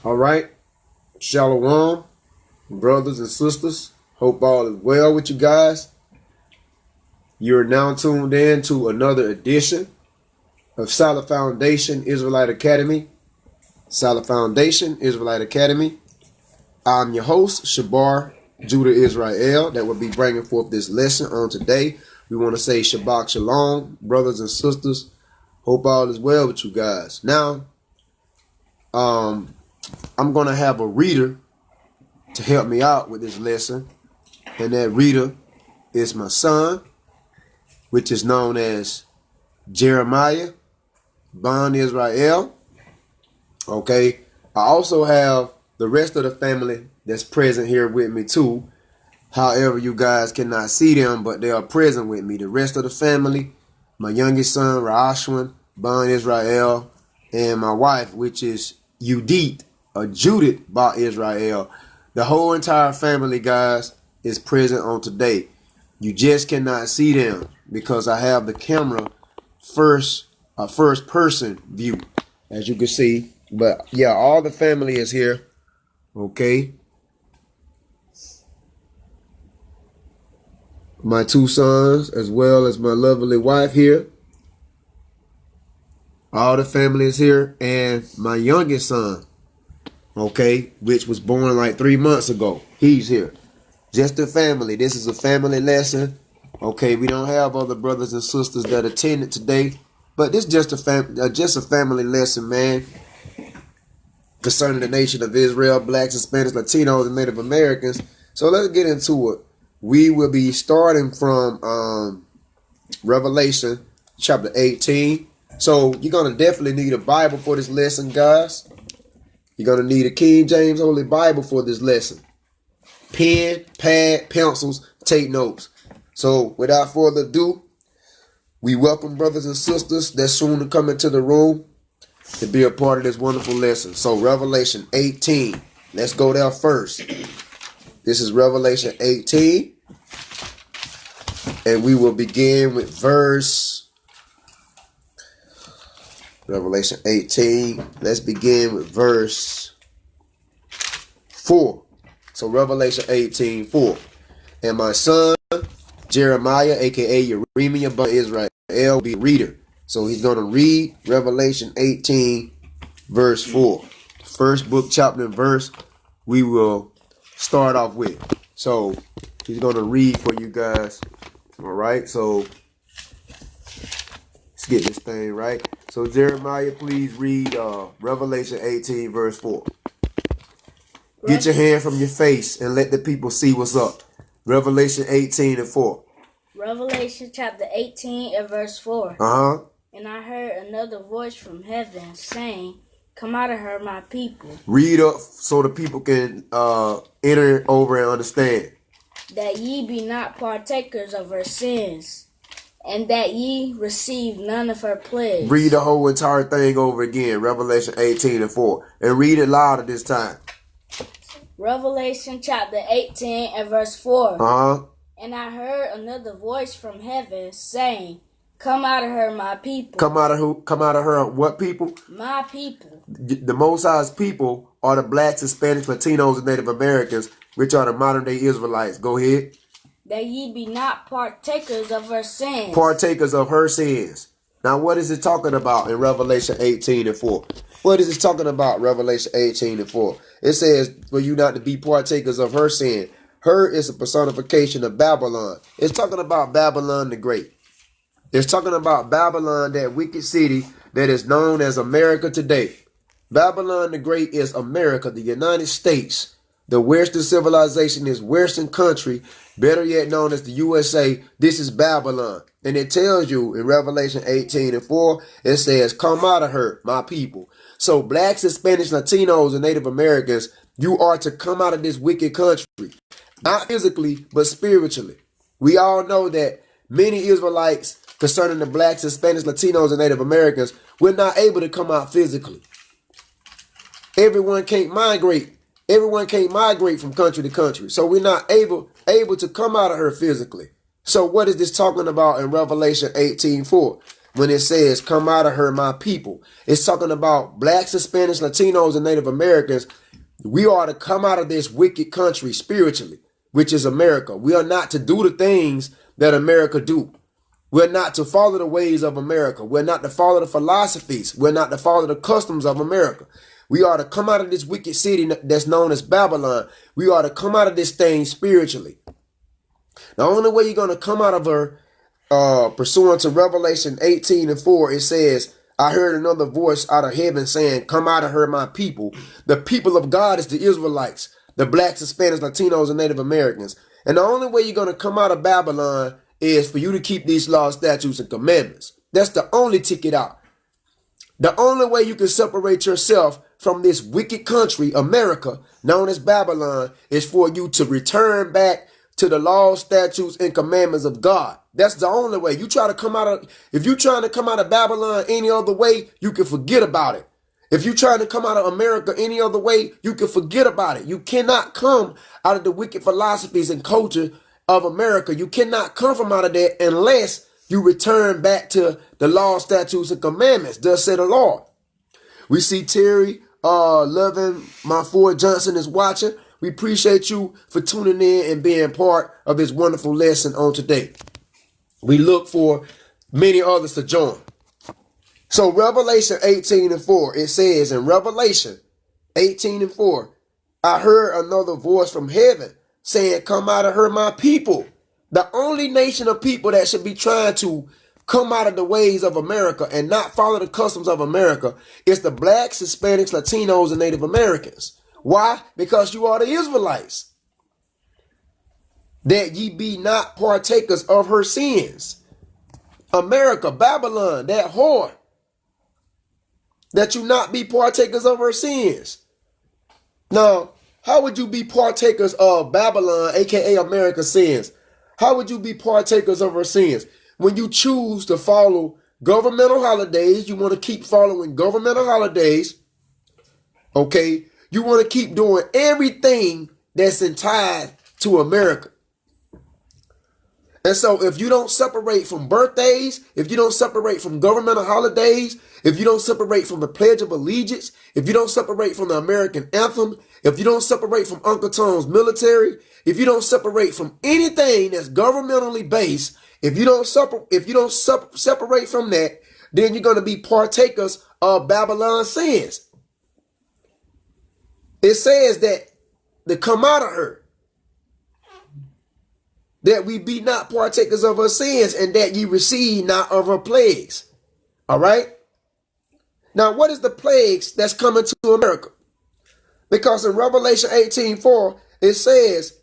All right. Shalom, brothers and sisters. Hope all is well with you guys. You're now tuned in to another edition of S.F.I.A Foundation Israelite Academy. S.F.I.A Foundation Israelite Academy. I'm your host, Shabar, Judah Israel, that will be bringing forth this lesson on today. We want to say Shabbat Shalom, brothers and sisters. Hope all is well with you guys. Now, I'm going to have a reader to help me out with this lesson. And that reader is my son, which is known as Jeremiah Bon Israel. Okay. I also have the rest of the family that's present here with me too. However, you guys cannot see them, but they are present with me. The rest of the family, my youngest son, Rashwan Bon Israel, and my wife, which is Judith Ba Israel. The whole entire family, guys, is present on today. You just cannot see them because I have the camera first person view, as you can see. But yeah, all the family is here. Okay. My two sons, as well as my lovely wife here. All the family is here. And my youngest son, okay, which was born like 3 months ago. He's here. Just the family. This is a family lesson. Okay, we don't have other brothers and sisters that attended today. But this is just a family lesson, man, concerning the nation of Israel, blacks, Hispanics, Latinos, and Native Americans. So let's get into it. We will be starting from Revelation chapter 18. So you're going to definitely need a Bible for this lesson, guys. You're going to need a King James Holy Bible for this lesson. Pen, pad, pencils, take notes. So without further ado, we welcome brothers and sisters that's soon to come into the room to be a part of this wonderful lesson. So Revelation 18. Let's go there first. This is Revelation 18. And we will begin with Revelation 18. Let's begin with verse 4. So Revelation 18:4. And my son, Jeremiah, a.k.a. Yeremiah Bon Israel, will be reader. So he's going to read Revelation 18, verse 4. First book, chapter, and verse we will start off with. So he's going to read for you guys. All right, so let's get this thing right. So Jeremiah, please read Revelation 18, verse 4. Get your hand from your face and let the people see what's up. Revelation 18 and 4. Revelation chapter 18 and verse 4. And I heard another voice from heaven saying, "Come out of her, my people." Read up so the people can enter over and understand. That ye be not partakers of her sins, and that ye receive none of her plagues. Read the whole entire thing over again, Revelation 18 and 4. And read it louder this time. Revelation chapter 18 and verse 4. And I heard another voice from heaven saying, "Come out of her, my people." Come out of who? Come out of her what people? My people. The Most High's people are the blacks, Hispanics, Latinos, and Native Americans, which are the modern day Israelites. Go ahead. That ye be not partakers of her sins. Partakers of her sins. Now what is it talking about in Revelation 18 and 4? What is it talking about, Revelation 18 and 4? It says for you not to be partakers of her sin. Her is a personification of Babylon. It's talking about Babylon the Great. It's talking about Babylon, that wicked city that is known as America today. Babylon the Great is America, the United States. The Western civilization is Western country, better yet known as the USA. This is Babylon. And it tells you in Revelation 18 and 4, it says, "Come out of her, my people." So blacks, Hispanics, Latinos, and Native Americans, you are to come out of this wicked country. Not physically, but spiritually. We all know that many Israelites concerning the blacks, Hispanics, Latinos, and Native Americans, we're not able to come out physically. Everyone can't migrate. Everyone can't migrate from country to country. So we're not able to come out of her physically. So what is this talking about in Revelation 18:4? when it says, come out of her, my people. It's talking about blacks, Hispanics, Latinos, and Native Americans. We are to come out of this wicked country spiritually, which is America. We are not to do the things that America do. We're not to follow the ways of America. We're not to follow the philosophies. We're not to follow the customs of America. We are to come out of this wicked city that's known as Babylon. We are to come out of this thing spiritually. The only way you're going to come out of her, pursuant to Revelation 18:4, it says, I heard another voice out of heaven saying, come out of her, my people. The people of God is the Israelites, the blacks, Hispanics, Latinos, and Native Americans. And the only way you're going to come out of Babylon is for you to keep these laws, statutes, and commandments. That's the only ticket out. The only way you can separate yourself from this wicked country, America, known as Babylon, is for you to return back to the laws, statutes, and commandments of God. That's the only way. If you're trying to come out of Babylon any other way, you can forget about it. If you're trying to come out of America any other way, you can forget about it. You cannot come out of the wicked philosophies and culture of America. You cannot come from out of there unless you return back to the law, statutes, and commandments. Thus said the Lord. We see Terry Loving, my Ford Johnson is watching. We appreciate you for tuning in and being part of this wonderful lesson on today. We look for many others to join. So Revelation 18:4, it says in Revelation 18:4, I heard another voice from heaven saying, come out of her, my people. The only nation of people that should be trying to come out of the ways of America and not follow the customs of America is the blacks, Hispanics, Latinos, and Native Americans. Why? Because you are the Israelites. That ye be not partakers of her sins. America, Babylon, that whore. That you not be partakers of her sins. Now, how would you be partakers of Babylon, aka America's sins? How would you be partakers of her sins? When you choose to follow governmental holidays, you want to keep following governmental holidays, okay? You want to keep doing everything that's tied to America. And so if you don't separate from birthdays, if you don't separate from governmental holidays, if you don't separate from the Pledge of Allegiance, if you don't separate from the American anthem, if you don't separate from Uncle Tom's military, if you don't separate from anything that's governmentally based, if you don't separate from that, then you're going to be partakers of Babylon's sins. It says that to come out of her, that we be not partakers of her sins, and that ye receive not of her plagues. All right? Now, what is the plagues that's coming to America? Because in Revelation 18:4, it says,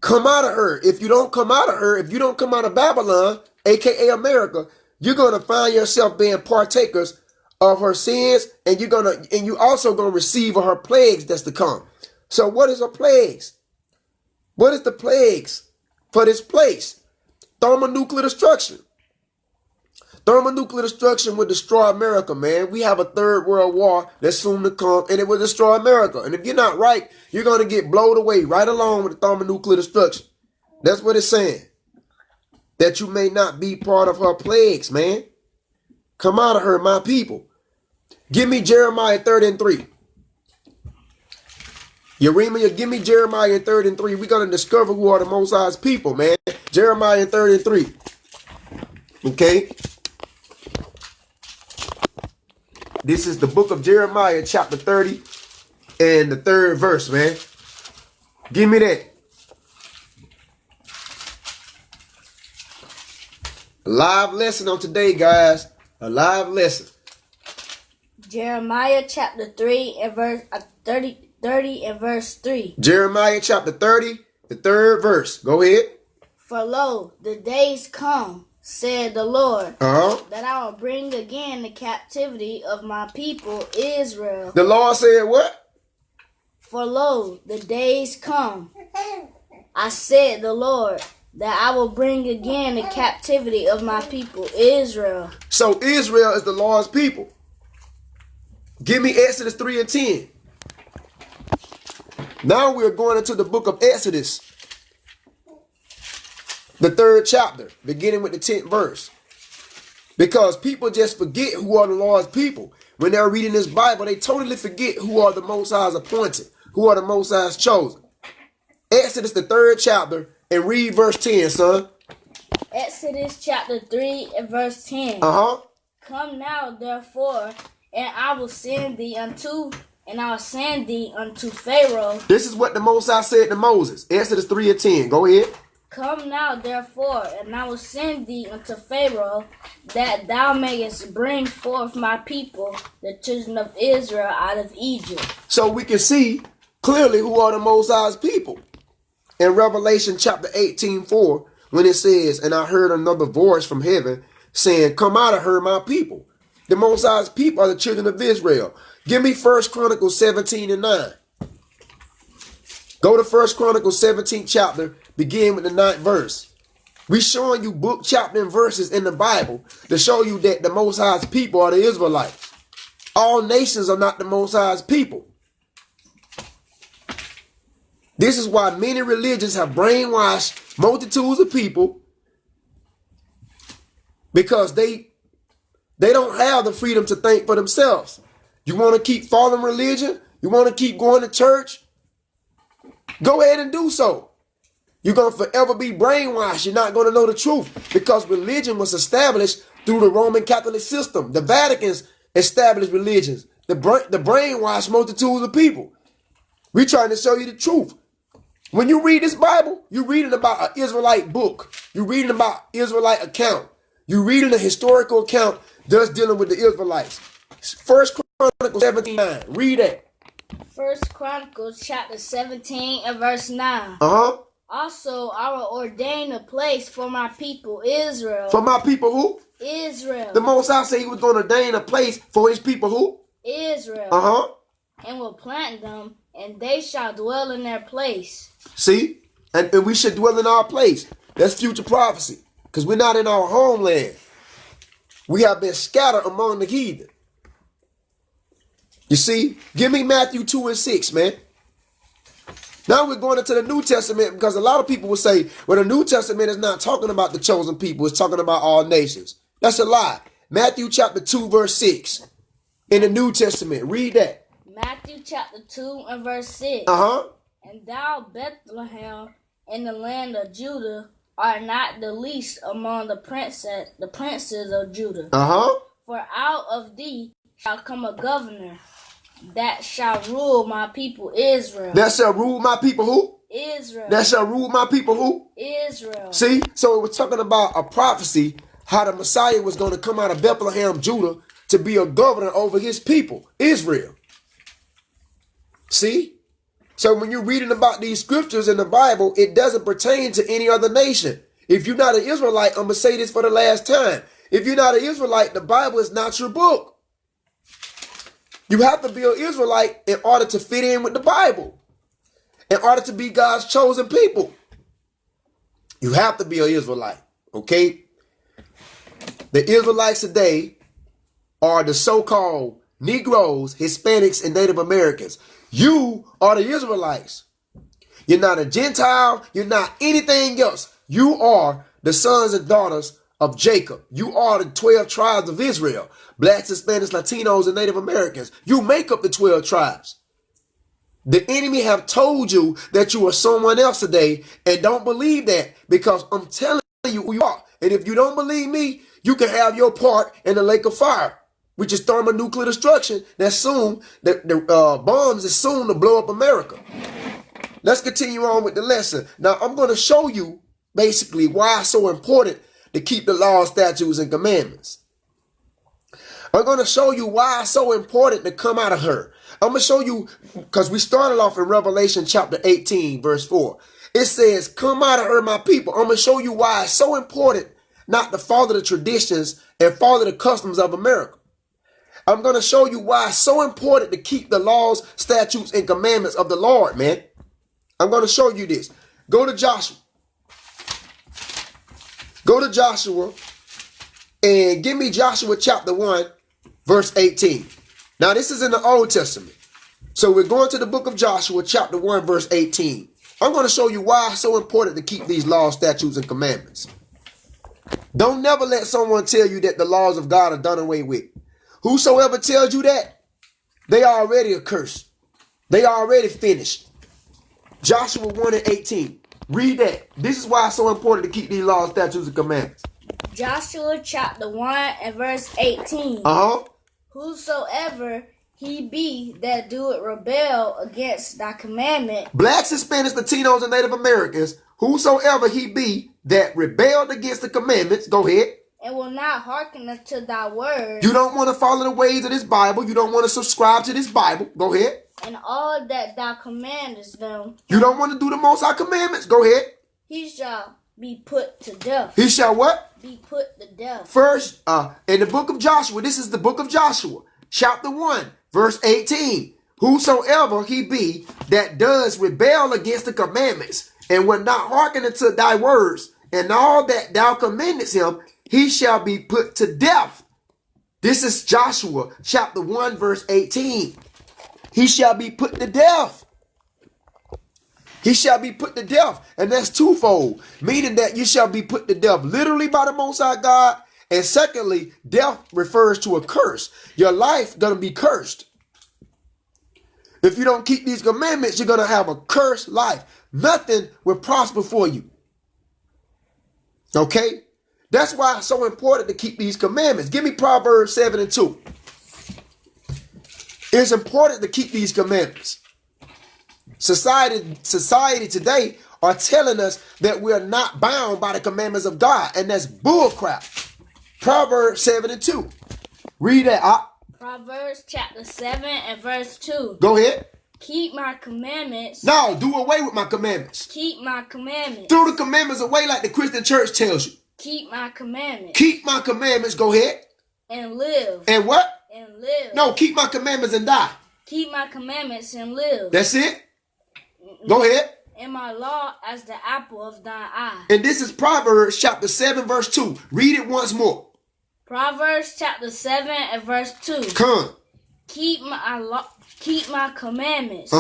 come out of her. If you don't come out of her, if you don't come out of Babylon, aka America, you're going to find yourself being partakers of her sins, and you also going to receive of her plagues that's to come. So what is her plagues? What is the plagues for this place? Thermonuclear destruction. Thermonuclear destruction will destroy America, man. We have a third world war that's soon to come, and it will destroy America. And if you're not right, you're going to get blown away right along with the thermonuclear destruction. That's what it's saying. That you may not be part of her plagues, man. Come out of her, my people. Give me Jeremiah 30:3. Yerima, give me Jeremiah 30:3. We're going to discover who are the Most High's people, man. Jeremiah 30:3. Okay? This is the book of Jeremiah, chapter 30, and the 3rd verse, man. Give me that. A live lesson on today, guys. A live lesson. Jeremiah chapter 3 and verse 30 and verse 3. Jeremiah chapter 30, the 3rd verse. Go ahead. For lo, the days come, said the Lord, that I will bring again the captivity of my people Israel. The Lord said what? For lo, the days come, I said the Lord, that I will bring again the captivity of my people Israel. So Israel is the Lord's people. Give me Exodus 3 and 10. Now we're going into the book of Exodus, the 3rd chapter, beginning with the 10th verse. Because people just forget who are the Lord's people. When they're reading this Bible, they totally forget who are the Most High's appointed, who are the Most High's chosen. Exodus, the 3rd chapter, and read verse 10, son. Exodus chapter 3 and verse 10. Come now, therefore, and I will send thee unto Pharaoh. This is what the Most High said to Moses. Exodus 3 and 10. Go ahead. Come now, therefore, and I will send thee unto Pharaoh, that thou mayest bring forth my people, the children of Israel, out of Egypt. So we can see clearly who are the Most High's people. In Revelation chapter 18:4, when it says, and I heard another voice from heaven saying, come out of her, my people. The Most High's people are the children of Israel. Give me 1 Chronicles 17 and 9. Go to 1 Chronicles 17th chapter, begin with the 9th verse. We showing you book, chapter, and verses in the Bible to show you that the Most High's people are the Israelites. All nations are not the Most High's people. This is why many religions have brainwashed multitudes of people, because they don't have the freedom to think for themselves. You want to keep following religion? You want to keep going to church? Go ahead and do so. You're going to forever be brainwashed. You're not going to know the truth, because religion was established through the Roman Catholic system. The Vatican's established religions. The brainwashed multitudes of people. We're trying to show you the truth. When you read this Bible, you're reading about an Israelite book. You're reading about Israelite account. You're reading a historical account just dealing with the Israelites. 1 Chronicles 17:9. Read that. 1 Chronicles chapter 17 and verse 9. Also, I will ordain a place for my people Israel. For my people who? Israel. The Most High said he was going to ordain a place for his people who? Israel. And will plant them, and they shall dwell in their place. See? And we should dwell in our place. That's future prophecy. Because we're not in our homeland. We have been scattered among the heathen. You see? Give me Matthew 2 and 6, man. Now we're going into the New Testament, because a lot of people will say, well, the New Testament is not talking about the chosen people. It's talking about all nations. That's a lie. Matthew chapter 2 verse 6 in the New Testament. Read that. Matthew chapter 2 and verse 6. And thou, Bethlehem, in the land of Judah, art not the least among the princes of Judah. For out of thee shall come a governor that shall rule my people Israel. That shall rule my people who? Israel. That shall rule my people who? Israel. See? So it was talking about a prophecy, how the Messiah was going to come out of Bethlehem, Judah, to be a governor over his people, Israel. See? So when you're reading about these scriptures in the Bible, it doesn't pertain to any other nation. If you're not an Israelite, I'm going to say this for the last time. If you're not an Israelite, the Bible is not your book. You have to be an Israelite in order to fit in with the Bible. In order to be God's chosen people. You have to be an Israelite. Okay? The Israelites today are the so-called Negroes, Hispanics, and Native Americans. You are the Israelites. You're not a Gentile. You're not anything else. You are the sons and daughters of Jacob. You are the 12 tribes of Israel. Blacks, Hispanics, Latinos, and Native Americans. You make up the 12 tribes. The enemy have told you that you are someone else today, and don't believe that, because I'm telling you who you are. And if you don't believe me, you can have your part in the lake of fire, which is thermonuclear destruction. That's soon, the bombs is soon to blow up America. Let's continue on with the lesson. Now, I'm going to show you basically why it's so important to keep the laws, statutes, and commandments. I'm going to show you why it's so important to come out of her. I'm going to show you, because we started off in Revelation chapter 18, verse 4. It says, come out of her, my people. I'm going to show you why it's so important not to follow the traditions and follow the customs of America. I'm going to show you why it's so important to keep the laws, statutes, and commandments of the Lord, man. I'm going to show you this. Go to Joshua. Go to Joshua and give me Joshua chapter 1, verse 18. Now, this is in the Old Testament. So we're going to the book of Joshua, chapter 1, verse 18. I'm going to show you why it's so important to keep these laws, statutes, and commandments. Don't never let someone tell you that the laws of God are done away with. Whosoever tells you that, they are already accursed. They are already finished. Joshua 1 and 18. Read that. This is why it's so important to keep these laws, statutes, and commandments. Joshua chapter 1 and verse 18. Whosoever he be that doeth rebel against thy commandment. Blacks, Hispanics, Latinos, and Native Americans, whosoever he be that rebelled against the commandments, go ahead. And will not hearken unto thy words. You don't want to follow the ways of this Bible. You don't want to subscribe to this Bible. Go ahead. And all that thou commandest them. You don't want to do the Most High commandments. Go ahead. He shall be put to death. He shall what? Be put to death. First, in the book of Joshua, this is the book of Joshua, chapter 1, verse 18. Whosoever he be that does rebel against the commandments and will not hearken unto thy words and all that thou commandest him, he shall be put to death. This is Joshua chapter 1, verse 18. He shall be put to death. He shall be put to death. And that's twofold, meaning that you shall be put to death literally by the Most High God. And secondly, death refers to a curse. Your life going to be cursed. If you don't keep these commandments, you're going to have a cursed life. Nothing will prosper for you. Okay? That's why it's so important to keep these commandments. Give me Proverbs 7 and 2. It's important to keep these commandments. Society today are telling us that we're not bound by the commandments of God, and that's bullcrap. Proverbs 7 and 2. Read that. Proverbs chapter 7 and verse 2. Go ahead. Keep my commandments. No, do away with my commandments. Keep my commandments. Throw the commandments away like the Christian church tells you. Keep my commandments. Keep my commandments. Go ahead. And live. And what? And live. No, keep my commandments and die. Keep my commandments and live. That's it? Go ahead. And my law as the apple of thine eye. And this is Proverbs chapter 7 verse 2. Read it once more. Proverbs chapter 7 and verse 2. Come. Keep my commandments.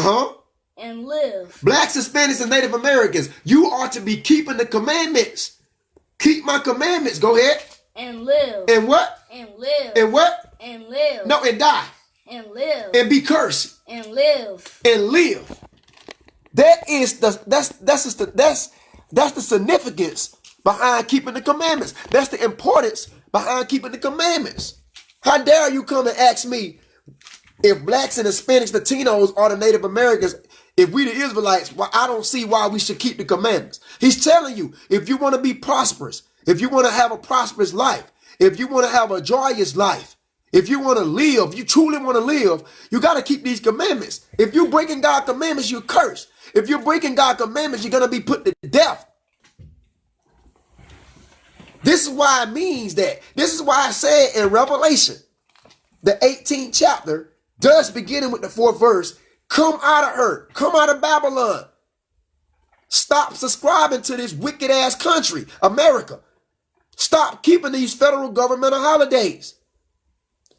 And live. Blacks, Hispanics, and Native Americans, you are to be keeping the commandments. Keep my commandments. Go ahead. And live. And what? And live. And what? And live. No, and die. And live. And be cursed. And live. And live. That's the significance behind keeping the commandments. That's the importance behind keeping the commandments. How dare you come and ask me if blacks and Hispanics, Latinos are the Native Americans, if we the Israelites, well, I don't see why we should keep the commandments. He's telling you, if you want to be prosperous, if you want to have a prosperous life, if you want to have a joyous life, if you want to live, you truly want to live, you got to keep these commandments. If you're breaking God's commandments, you're cursed. If you're breaking God's commandments, you're going to be put to death. This is why it means that. This is why I said in Revelation, the 18th chapter, does beginning with the 4th verse, come out of her, come out of Babylon. Stop subscribing to this wicked ass country, America. Stop keeping these federal governmental holidays.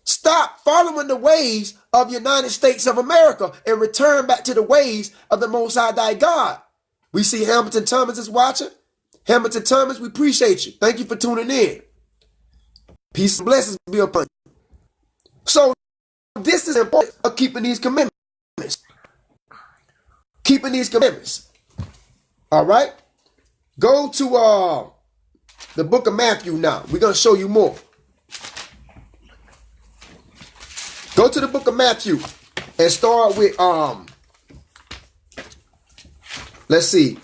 Stop following the ways of the United States of America and return back to the ways of the Most High thy God. We see Hamilton Thomas is watching. Hamilton Thomas, we appreciate you. Thank you for tuning in. Peace and blessings be upon you. So this is important of keeping these commandments. Keeping these commandments. All right. Go to the book of Matthew now. We're going to show you more. Go to the book of Matthew and start with, let's see.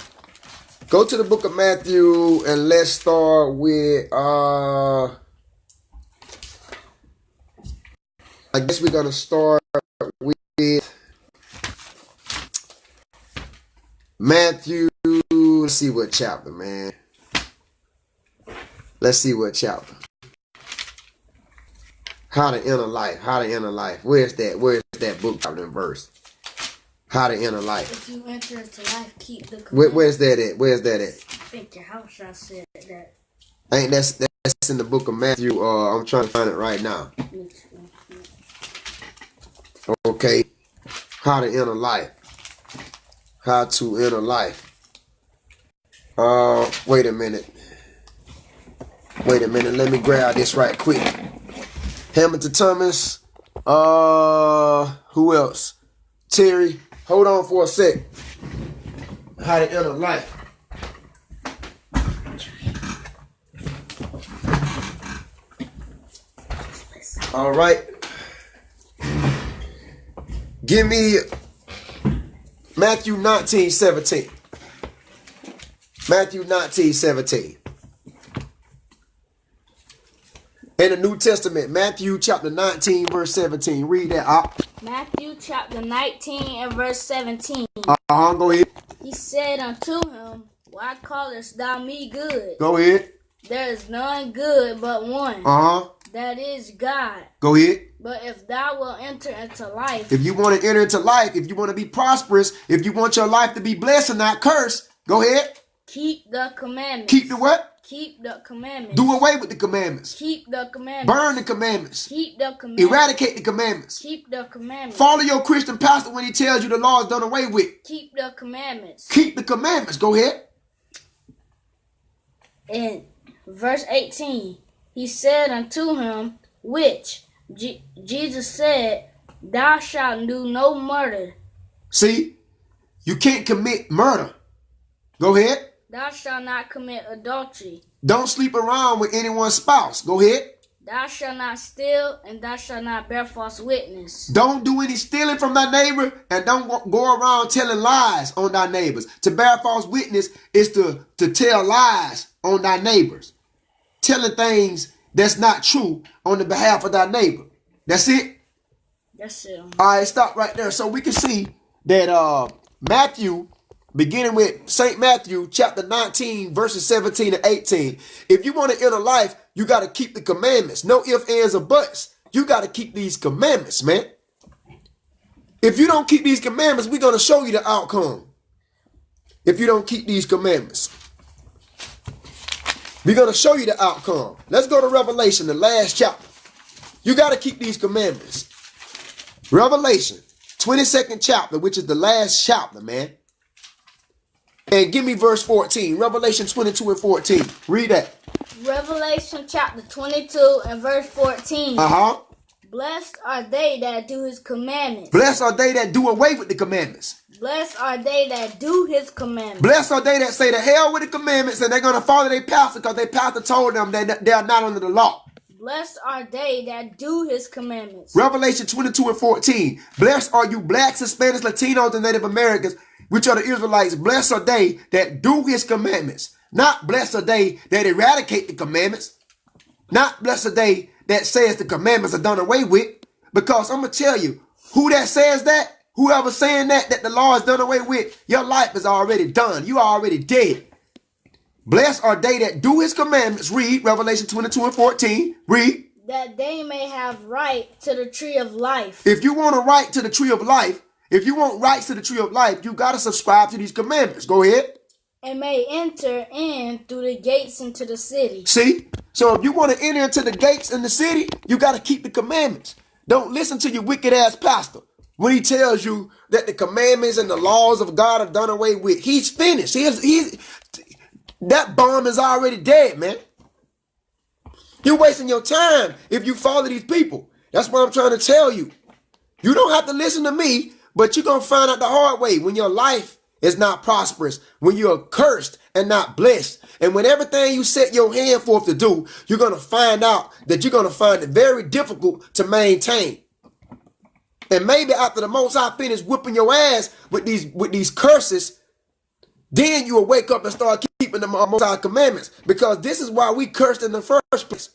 Go to the book of Matthew and let's start with, I guess we're going to start with Matthew. Let's see what chapter, man. Let's see what chapter. How to enter life. How to enter life. Where's that? Where's that book chapter and verse? How to enter life. If you enter into life, keep the commandments. Where's that at? Where's that at? I think your house I said that. Ain't that's in the book of Matthew. I'm trying to find it right now. Okay. How to enter life. How to enter life. Wait a minute. Wait a minute. Let me grab this right quick. Hamilton Thomas. Who else? Terry. Hold on for a sec. How to enter life. All right. Give me Matthew 19:17. Matthew 19:17. In the New Testament, Matthew chapter 19, verse 17. Read that out. Matthew chapter 19 and verse 17. Go ahead. He said unto him, Why callest thou me good? Go ahead. There is none good but one. That is God. Go ahead. But if thou wilt enter into life. If you want to enter into life, if you want to be prosperous, if you want your life to be blessed and not cursed, go ahead. Keep the commandments. Keep the what? Keep the commandments. Do away with the commandments. Keep the commandments. Burn the commandments. Keep the commandments. Eradicate the commandments. Keep the commandments. Follow your Christian pastor when he tells you the law is done away with. Keep the commandments. Keep the commandments. Go ahead. In verse 18, he said unto him, which Jesus said, Thou shalt do no murder. See, you can't commit murder. Go ahead. Thou shalt not commit adultery. Don't sleep around with anyone's spouse. Go ahead. Thou shalt not steal, and thou shalt not bear false witness. Don't do any stealing from thy neighbor, and don't go around telling lies on thy neighbors. To bear false witness is to tell lies on thy neighbors. Telling things that's not true on the behalf of thy neighbor. That's it? That's it. All right, stop right there. So we can see that Matthew, beginning with St. Matthew, chapter 19, verses 17 and 18. If you want to enter life, you got to keep the commandments. No ifs, ands, or buts. You got to keep these commandments, man. If you don't keep these commandments, we're going to show you the outcome. If you don't keep these commandments. We're going to show you the outcome. Let's go to Revelation, the last chapter. You got to keep these commandments. Revelation, 22nd chapter, which is the last chapter, man. And give me verse 14. Revelation 22 and 14. Read that. Revelation chapter 22 and verse 14. Blessed are they that do his commandments. Blessed are they that do away with the commandments. Blessed are they that do his commandments. Blessed are they that say the hell with the commandments, and they're going to follow their pastor because their pastor told them that they are not under the law. Blessed are they that do his commandments. Revelation 22 and 14. Blessed are you blacks, Hispanics, Latinos, and Native Americans, which are the Israelites. Blessed are they that do his commandments. Not blessed are they that eradicate the commandments. Not blessed are they that says the commandments are done away with. Because I'm going to tell you, who that says that, whoever saying that the law is done away with, your life is already done. You are already dead. Blessed are they that do his commandments. Read Revelation 22 and 14. Read. That they may have right to the tree of life. If you want a right to the tree of life, if you want rights to the tree of life, you got to subscribe to these commandments. Go ahead. And may enter in through the gates into the city. See? So if you want to enter into the gates in the city, you got to keep the commandments. Don't listen to your wicked ass pastor when he tells you that the commandments and the laws of God are done away with. He's finished. That bomb is already dead, man. You're wasting your time if you follow these people. That's what I'm trying to tell you. You don't have to listen to me, but you're going to find out the hard way when your life is not prosperous, when you're cursed and not blessed. And when everything you set your hand forth to do, you're going to find out that you're going to find it very difficult to maintain. And maybe after the Most High finish whipping your ass with these curses, then you will wake up and start keeping the Most High commandments. Because this is why we cursed in the first place.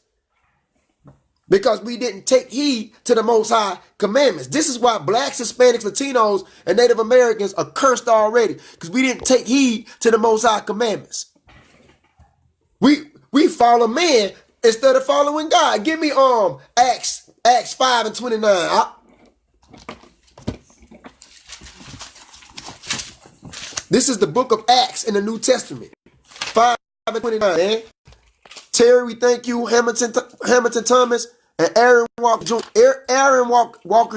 Because we didn't take heed to the Most High commandments. This is why blacks, Hispanics, Latinos, and Native Americans are cursed already. Because we didn't take heed to the Most High commandments. We follow man instead of following God. Give me Acts 5 and 29. This is the book of Acts in the New Testament. 5 and 29, man. Terry, we thank you. Hamilton Thomas and Aaron Walker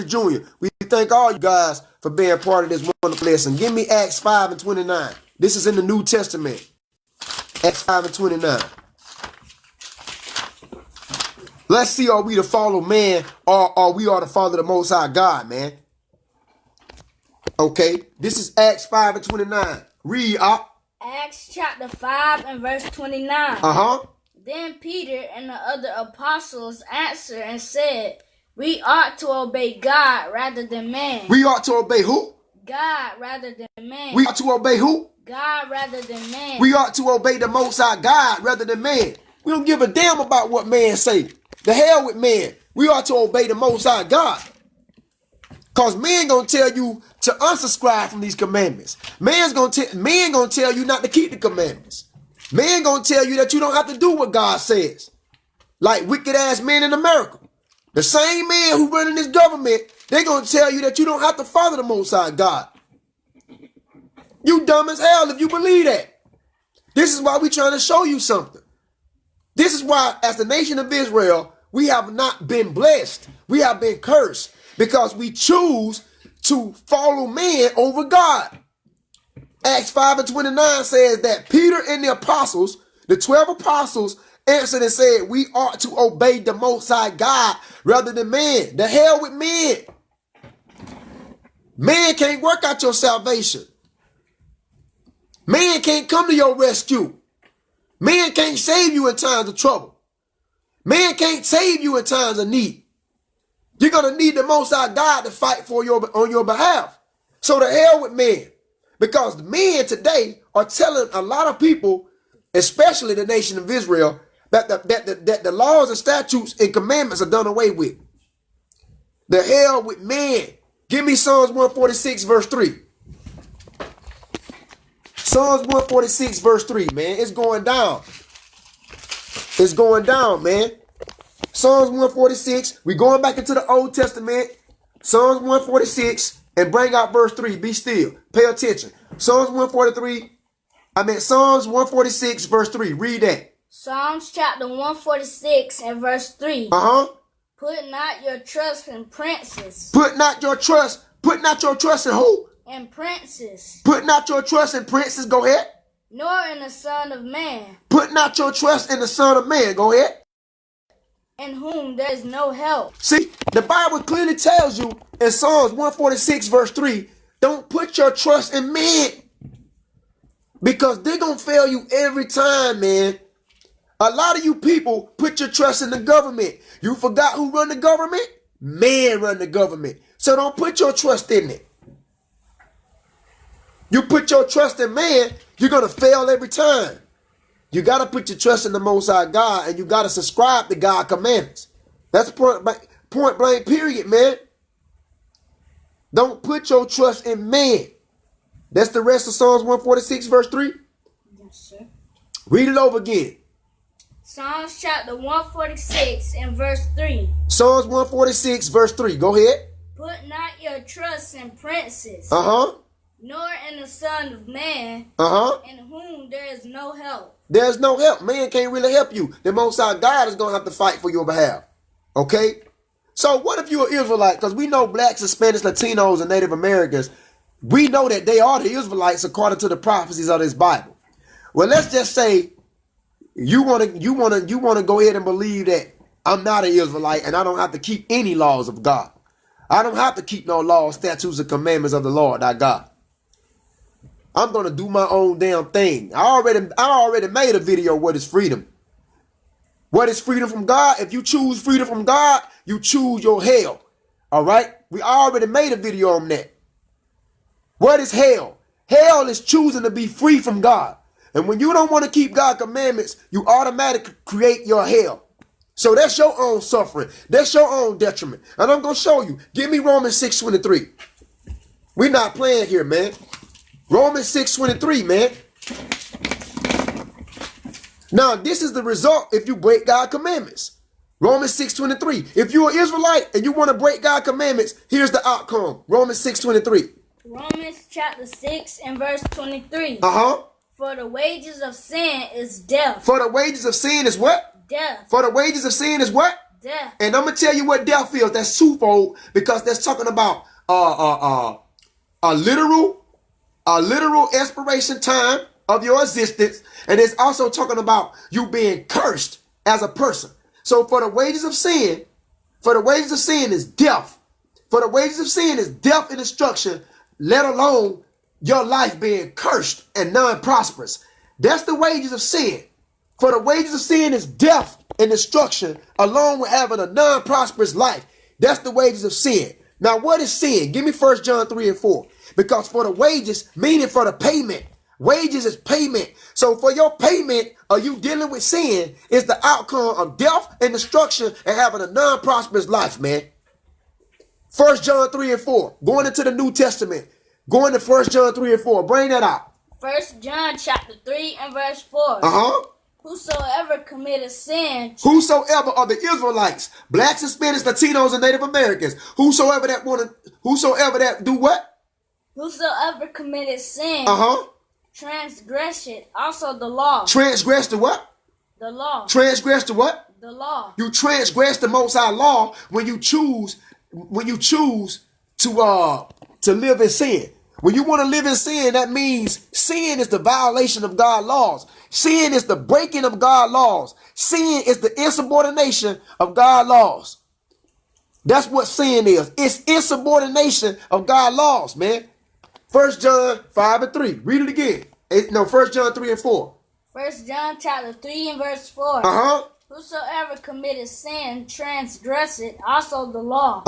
Jr. We thank all you guys for being part of this wonderful lesson. Give me Acts 5 and 29. This is in the New Testament. Acts 5 and 29. Let's see, are we to follow man or are we to follow the Most High God, man? Okay, this is Acts 5 and 29. Read up. Acts chapter 5 and verse 29. Then Peter and the other apostles answered and said, we ought to obey God rather than man. We ought to obey who? God rather than man. We ought to obey who? God rather than man. We ought to obey the Most High God rather than man. We don't give a damn about what man say. The hell with man. We ought to obey the Most High God. Because man gonna tell you to unsubscribe from these commandments. Man gonna tell you not to keep the commandments. Man gonna tell you that you don't have to do what God says. Like wicked ass men in America. The same man who running this government, they gonna tell you that you don't have to follow the Most High God. You dumb as hell if you believe that. This is why we trying to show you something. This is why as the nation of Israel, we have not been blessed. We have been cursed. Because we choose to follow man over God. Acts 5 and 29 says that Peter and the apostles, the 12 apostles, answered and said, we ought to obey the Most High God rather than man. The hell with men. Man can't work out your salvation. Man can't come to your rescue. Man can't save you in times of trouble. Man can't save you in times of need. You're going to need the Most High God to fight for on your behalf. So the hell with men. Because men today are telling a lot of people, especially the nation of Israel, that the laws and statutes and commandments are done away with. The hell with men. Give me Psalms 146 verse 3. Psalms 146 verse 3, man. It's going down. It's going down, man. Psalms 146, we're going back into the Old Testament. Psalms 146, and bring out verse 3. Be still. Pay attention. Psalms 146, verse 3. Read that. Psalms chapter 146 and verse 3. Put not your trust in princes. Put not your trust in who? In princes. Put not your trust in princes. Go ahead. Nor in the Son of Man. Put not your trust in the Son of Man. Go ahead. In whom there is no help. See, the Bible clearly tells you in Psalms 146 verse 3, don't put your trust in men. Because they're going to fail you every time, man. A lot of you people put your trust in the government. You forgot who run the government? Man run the government. So don't put your trust in it. You put your trust in man, you're going to fail every time. You got to put your trust in the Most High God, and you got to subscribe to God's commandments. That's point blank period, man. Don't put your trust in man. That's the rest of Psalms 146 verse 3. Yes, sir. Read it over again. Psalms chapter 146 and verse 3. Psalms 146 verse 3. Go ahead. Put not your trust in princes. Nor in the Son of Man. In whom there is no help. There's no help. Man can't really help you. The Most High God is going to have to fight for your behalf. Okay? So what if you're an Israelite? Because we know blacks, Hispanics, Latinos, and Native Americans, we know that they are the Israelites according to the prophecies of this Bible. Well, let's just say you want to go ahead and believe that I'm not an Israelite and I don't have to keep any laws of God. I don't have to keep no laws, statutes, and commandments of the Lord, thy God. I'm going to do my own damn thing. I already made a video, what is freedom? What is freedom from God? If you choose freedom from God, you choose your hell. All right? We already made a video on that. What is hell? Hell is choosing to be free from God. And when you don't want to keep God's commandments, you automatically create your hell. So that's your own suffering. That's your own detriment. And I'm going to show you. Give me Romans 6:23. We're not playing here, man. Romans 6:23, man. Now, this is the result if you break God's commandments. Romans 6:23. If you're an Israelite and you want to break God's commandments, here's the outcome. Romans 6:23. Romans chapter 6 and verse 23. For the wages of sin is death. For the wages of sin is what? Death. For the wages of sin is what? Death. And I'm going to tell you what death is. That's twofold, because that's talking about a literal expiration time of your existence. And it's also talking about you being cursed as a person. So for the wages of sin is death. For the wages of sin is death and destruction, let alone your life being cursed and non-prosperous. That's the wages of sin. For the wages of sin is death and destruction, along with having a non-prosperous life. That's the wages of sin. Now, what is sin? Give me 1 John 3 and 4. Because for the wages, meaning for the payment. Wages is payment. So for your payment, are you dealing with sin, is the outcome of death and destruction and having a non-prosperous life, man. 1 John 3 and 4. Going into the New Testament. Going to 1 John 3 and 4. Bring that out. 1 John chapter 3 and verse 4. Whosoever committed sin. Whosoever are the Israelites, blacks, Hispanics, Latinos, and Native Americans. Whosoever that do what? Whosoever committed sin. Transgress it. Also the law. Transgress the what? The law. Transgress the what? The law. You transgress the Most High law when you choose to live in sin. When you want to live in sin, that means sin is the violation of God's laws. Sin is the breaking of God's laws. Sin is the insubordination of God's laws. That's what sin is. It's insubordination of God's laws, man. 1 John 5 and 3. Read it again. 1 John 3 and 4. 1 John chapter 3 and verse 4. Whosoever committed sin, transgress it, also the law.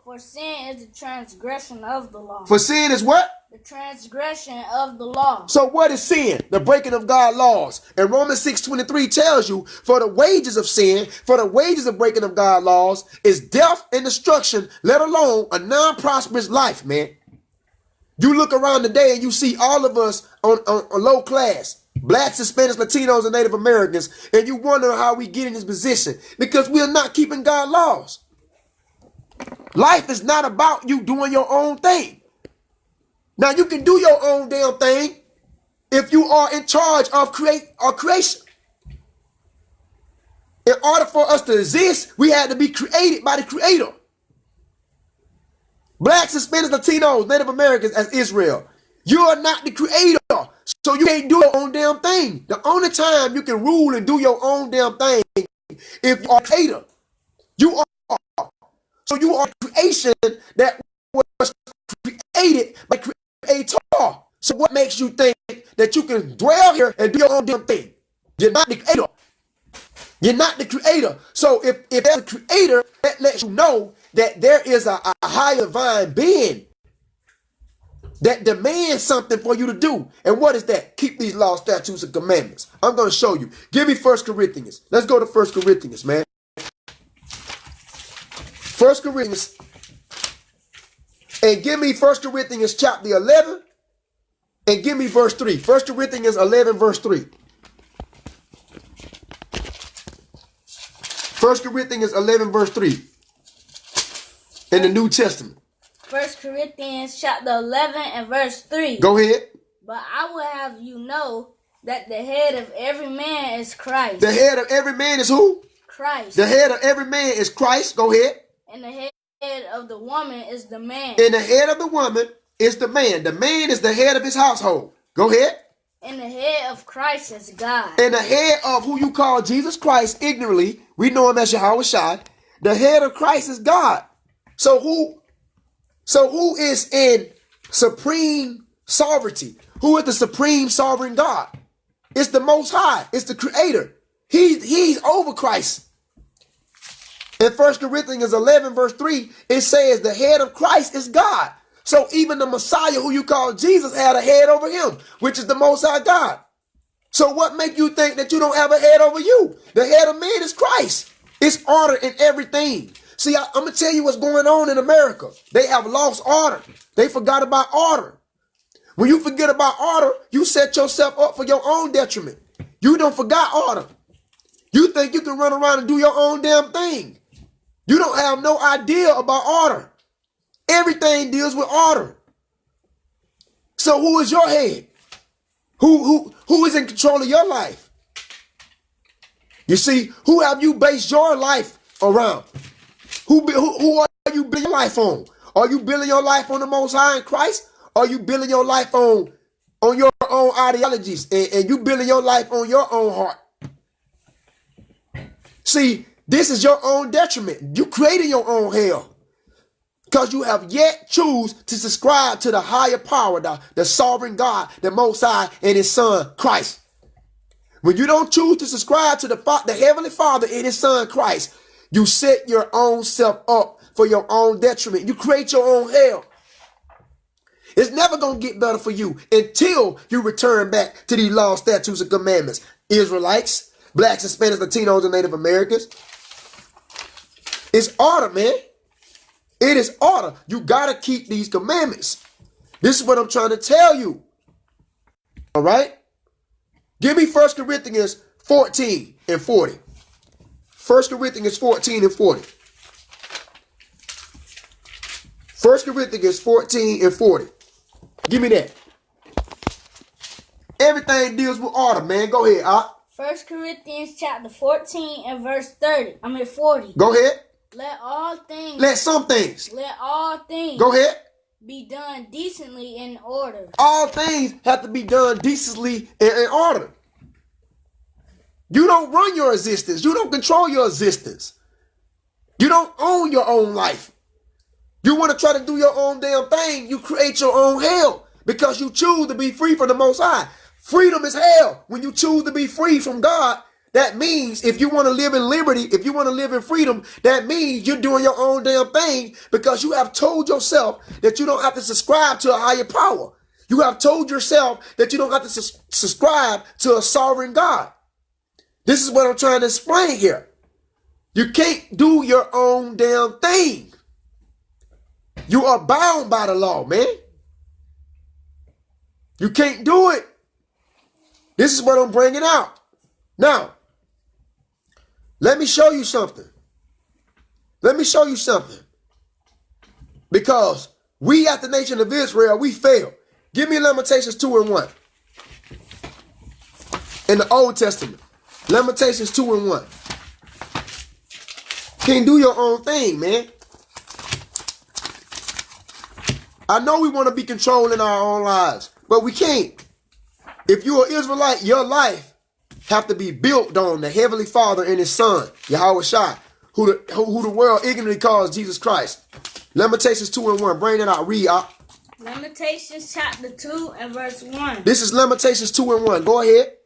For sin is the transgression of the law. For sin is what? The transgression of the law. So what is sin? The breaking of God's laws. And Romans 6:23 tells you, for the wages of sin, for the wages of breaking of God's laws, is death and destruction, let alone a non-prosperous life, man. You look around today and you see all of us on low class. Blacks, Hispanics, Latinos, and Native Americans, and you wonder how we get in this position because we are not keeping God's laws. Life is not about you doing your own thing. Now, you can do your own damn thing if you are in charge of creation. In order for us to exist, we had to be created by the Creator. Blacks, Hispanics, Latinos, Native Americans as Israel. You are not the Creator. So you can't do your own damn thing. The only time you can rule and do your own damn thing if you are a creator. You are. So you are creation that was created by Creator. So what makes you think that you can dwell here and do your own damn thing? You're not the creator. You're not the creator. So if there's a creator, that lets you know that there is a higher divine being that demands something for you to do. And what is that? Keep these laws, statutes, and commandments. I'm going to show you. Give me 1 Corinthians. Let's go to 1 Corinthians, man. 1 Corinthians. And give me 1 Corinthians chapter 11. And give me verse 3. 1 Corinthians 11 verse 3. 1 Corinthians 11 verse 3. In the New Testament. 1 Corinthians chapter 11 and verse 3. Go ahead. But I will have you know that the head of every man is Christ. The head of every man is who? Christ. The head of every man is Christ. Go ahead. And the head of the woman is the man. And the head of the woman is the man. The man is the head of his household. Go ahead. And the head of Christ is God. And the head of who you call Jesus Christ ignorantly, we know him as Yahweh. The head of Christ is God. So who is in supreme sovereignty? Who is the supreme sovereign God? It's the Most High. It's the Creator. He's over Christ. In 1 Corinthians 11 verse 3, it says the head of Christ is God. So even the Messiah who you call Jesus had a head over him, which is the Most High God. So what make you think that you don't have a head over you? The head of man is Christ. It's order in everything. See, I'm going to tell you what's going on in America. They have lost order. They forgot about order. When you forget about order, you set yourself up for your own detriment. You don't forgot order. You think you can run around and do your own damn thing. You don't have no idea about order. Everything deals with order. So who is your head? Who is in control of your life? You see, who have you based your life around? Who are you building your life on? Are you building your life on the Most High in Christ? Or are you building your life on your own ideologies and you building your life on your own heart? See, This is your own detriment. You created your own hell. Because you have yet choose to subscribe to the higher power, the sovereign God, the Most High, and his son, Christ. When you don't choose to subscribe to the Heavenly Father and his son, Christ, you set your own self up for your own detriment. You create your own hell. It's never going to get better for you until you return back to these laws, statutes, and commandments. Israelites, blacks, Hispanics, Latinos, and Native Americans. It's order, man. It is order. You got to keep these commandments. This is what I'm trying to tell you. All right? Give me 1 Corinthians 14 and 40. 1 Corinthians 14 and 40. 1 Corinthians 14 and 40. Give me that. Everything deals with order, man. Go ahead, 1 Corinthians chapter 14 and verse 40. Go ahead. Let all things. Let some things. Let all things. Go ahead. Be done decently in order. All things have to be done decently and in order. You don't run your existence. You don't control your existence. You don't own your own life. You want to try to do your own damn thing, you create your own hell because you choose to be free from the Most High. Freedom is hell. When you choose to be free from God, that means if you want to live in liberty, if you want to live in freedom, that means you're doing your own damn thing because you have told yourself that you don't have to subscribe to a higher power. You have told yourself that you don't have to subscribe to a sovereign God. This is what I'm trying to explain here. You can't do your own damn thing. You are bound by the law, man. You can't do it. This is what I'm bringing out. Now, let me show you something. Let me show you something. Because we at the nation of Israel, we fail. Give me Lamentations 2 and 1. In the Old Testament. Lamentations 2 and 1. Can't do your own thing, man. I know we want to be controlling our own lives, but we can't. If you're an Israelite, your life have to be built on the Heavenly Father and his Son, Yahweh, who the world ignorantly calls Jesus Christ. Lamentations 2 and 1. Bring it out. Read out. Lamentations chapter 2 and verse 1. This is Lamentations 2 and 1. Go ahead.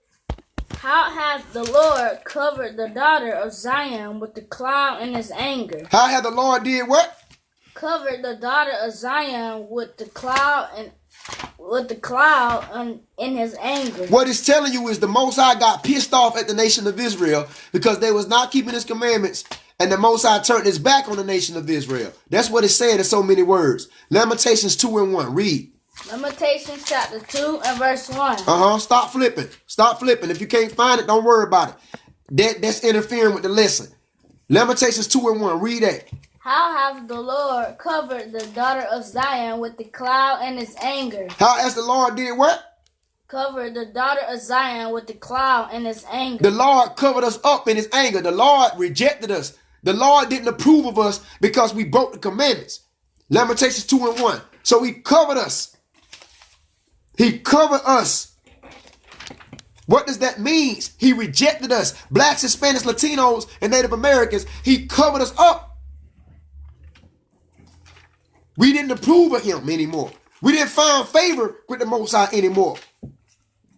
How hath the Lord covered the daughter of Zion with the cloud in his anger? How hath the Lord did what? Covered the daughter of Zion with the cloud in his anger. What it's telling you is the Most High got pissed off at the nation of Israel because they was not keeping his commandments, and the Most High turned his back on the nation of Israel. That's what it's saying in so many words. Lamentations 2 and 1. Read. Lamentations chapter 2 and verse 1. Stop flipping. Stop flipping. If you can't find it, don't worry about it. That's interfering with the lesson. Lamentations 2 and 1. Read that. How hath the Lord covered the daughter of Zion with the cloud in his anger? How has the Lord did what? Covered the daughter of Zion with the cloud in his anger. The Lord covered us up in his anger. The Lord rejected us. The Lord didn't approve of us because we broke the commandments. Lamentations 2 and 1. So he covered us. He covered us. What does that mean? He rejected us. Blacks, Hispanics, Latinos, and Native Americans. He covered us up. We didn't approve of him anymore. We didn't find favor with the Most High anymore.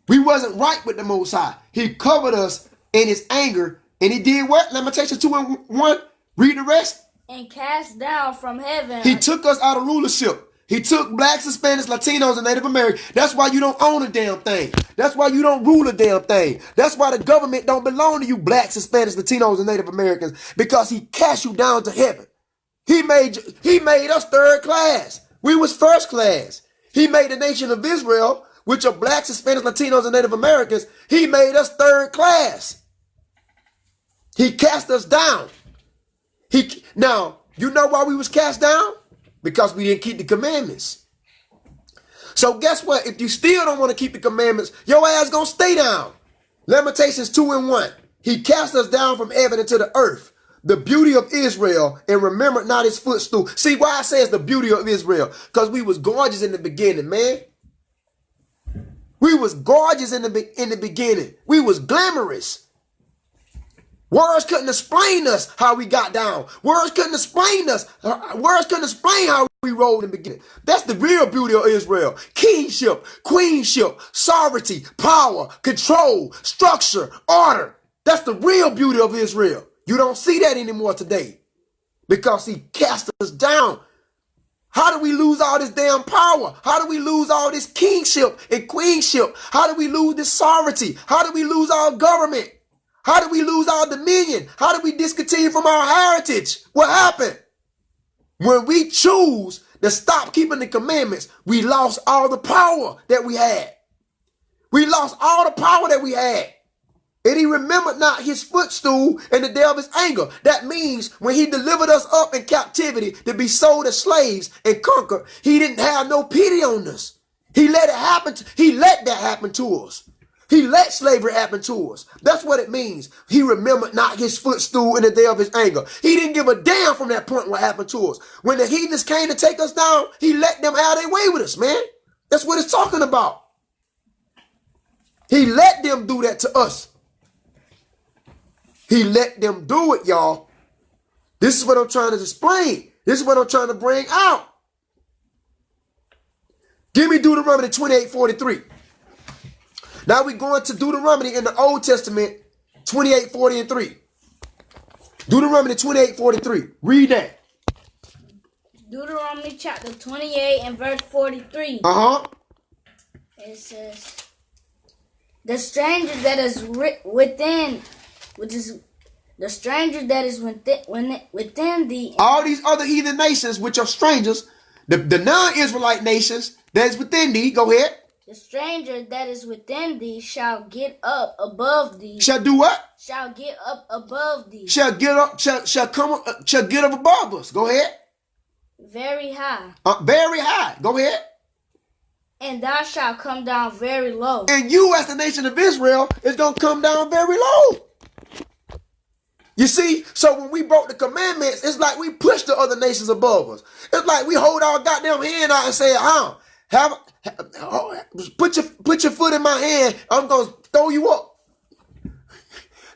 We wasn't right with the Most High. He covered us in his anger. And he did what? Lamentations 2 and 1. Read the rest. And cast down from heaven. He took us out of rulership. He took blacks, Hispanics, Latinos, and Native Americans. That's why you don't own a damn thing. That's why you don't rule a damn thing. That's why the government don't belong to you blacks, Hispanics, Latinos, and Native Americans. Because he cast you down to heaven. He made us third class. We was first class. He made the nation of Israel, which are blacks, Hispanics, Latinos, and Native Americans. He made us third class. He cast us down. Now, you know why we was cast down? Because we didn't keep the commandments. So guess what? If you still don't want to keep the commandments, your ass gonna stay down. Lamentations 2 and 1. He cast us down from heaven into the earth. The beauty of Israel, and remember not his footstool. See why I say it's the beauty of Israel? Because we was gorgeous in the beginning, man. We was gorgeous in the beginning. We was glamorous. Words couldn't explain us how we got down. Words couldn't explain us. Words couldn't explain how we rolled in the beginning. That's the real beauty of Israel. Kingship, queenship, sovereignty, power, control, structure, order. That's the real beauty of Israel. You don't see that anymore today because he cast us down. How do we lose all this damn power? How do we lose all this kingship and queenship? How do we lose this sovereignty? How do we lose our government? How do we lose our dominion? How do we discontinue from our heritage? What happened? When we choose to stop keeping the commandments, we lost all the power that we had. We lost all the power that we had. And he remembered not his footstool in the day of his anger. That means when he delivered us up in captivity to be sold as slaves and conquered, he didn't have no pity on us. He let it happen. He let that happen to us. He let slavery happen to us. That's what it means. He remembered not his footstool in the day of his anger. He didn't give a damn from that point what happened to us. When the heathens came to take us down, he let them have their way with us, man. That's what it's talking about. He let them do that to us. He let them do it, y'all. This is what I'm trying to explain. This is what I'm trying to bring out. Give me Deuteronomy 28:43. Now we're going to Deuteronomy in the Old Testament 28:40-3. Deuteronomy 28:43. Read that. Deuteronomy chapter 28 and verse 43. It says, the stranger that is within, which is the stranger that is within thee. All these other heathen nations, which are strangers, the non-Israelite nations that is within thee. Go ahead. The stranger that is within thee shall get up above thee. Shall do what? Shall get up above thee. Shall get up. Shall come up. Shall get up above us. Go ahead. Very high. Very high. Go ahead. And thou shalt come down very low. And you, as the nation of Israel, is going to come down very low. You see, so when we broke the commandments, it's like we pushed the other nations above us. It's like we hold our goddamn hand out and say, put your foot in my hand. I'm going to throw you up.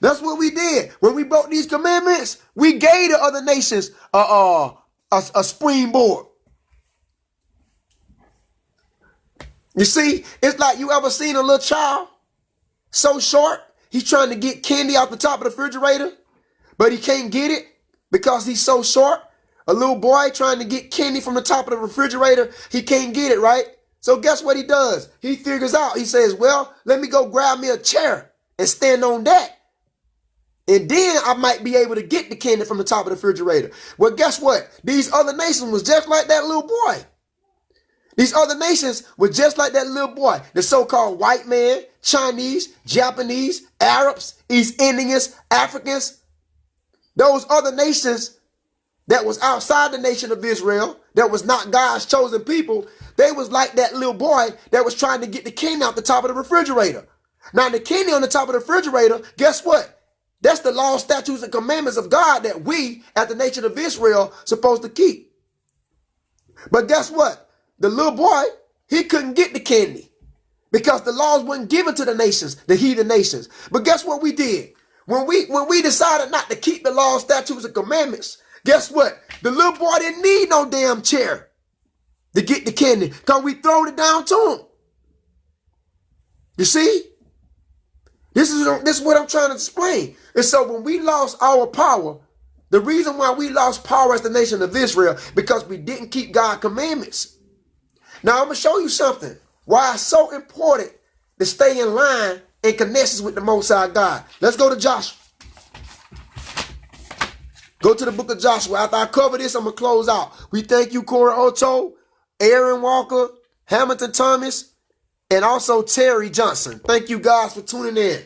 That's what we did. When we broke these commandments, we gave the other nations a springboard. You see, it's like you ever seen a little child so short, he's trying to get candy out the top of the refrigerator, but he can't get it because he's so short. A little boy trying to get candy from the top of the refrigerator, he can't get it, right? So guess what he does? He figures out, he says, well, let me go grab me a chair and stand on that. And then I might be able to get the candy from the top of the refrigerator. Well, guess what? These other nations was just like that little boy. These other nations were just like that little boy. The so-called white man, Chinese, Japanese, Arabs, East Indians, Africans. Those other nations that was outside the nation of Israel, that was not God's chosen people, they was like that little boy that was trying to get the candy out the top of the refrigerator. Now, the candy on the top of the refrigerator, guess what? That's the law, statutes, and commandments of God that we, as the nation of Israel, supposed to keep. But guess what? The little boy, he couldn't get the candy because the laws weren't given to the nations, the heathen nations. But guess what we did? When we decided not to keep the law, statutes, and commandments, guess what? The little boy didn't need no damn chair to get the candy because we throwed it down to him. You see? This is what I'm trying to explain. And so when we lost our power, the reason why we lost power as the nation of Israel, because we didn't keep God's commandments. Now, I'm going to show you something. Why it's so important to stay in line and connections with the Most High God. Let's go to Joshua. Go to the book of Joshua. After I cover this, I'm going to close out. We thank you, Corey Otto, Aaron Walker, Hamilton Thomas, and also Terry Johnson. Thank you guys for tuning in.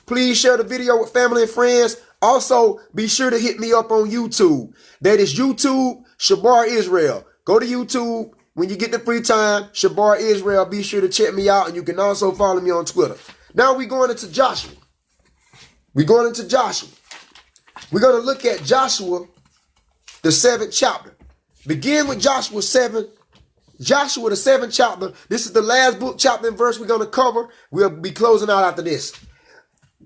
Please share the video with family and friends. Also, be sure to hit me up on YouTube. That is YouTube, Shabar Israel. Go to YouTube. When you get the free time, Shabar Israel, be sure to check me out. And you can also follow me on Twitter. Now we're going into Joshua. We're going into Joshua. We're going to look at Joshua, the 7th chapter. Begin with Joshua 7. Joshua, the 7th chapter. This is the last book, chapter, and verse we're going to cover. We'll be closing out after this.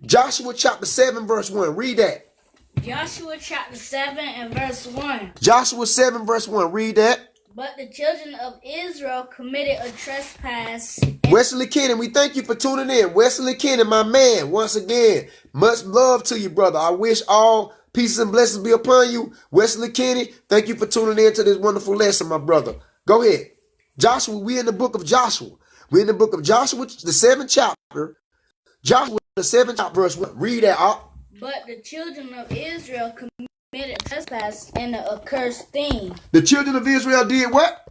Joshua chapter 7 verse 1. Read that. Joshua chapter 7 and verse 1. Joshua 7 verse 1. Read that. But the children of Israel committed a trespass. Wesley Kennan, we thank you for tuning in. Wesley Kennan, my man, once again, much love to you, brother. I wish all peace and blessings be upon you. Wesley Kennan, thank you for tuning in to this wonderful lesson, my brother. Go ahead. Joshua, we're in the book of Joshua. We're in the book of Joshua, the 7th chapter. Joshua, the 7th chapter, verse 1. Read that out. But the children of Israel committed a trespass and an accursed thing. The children of Israel did what?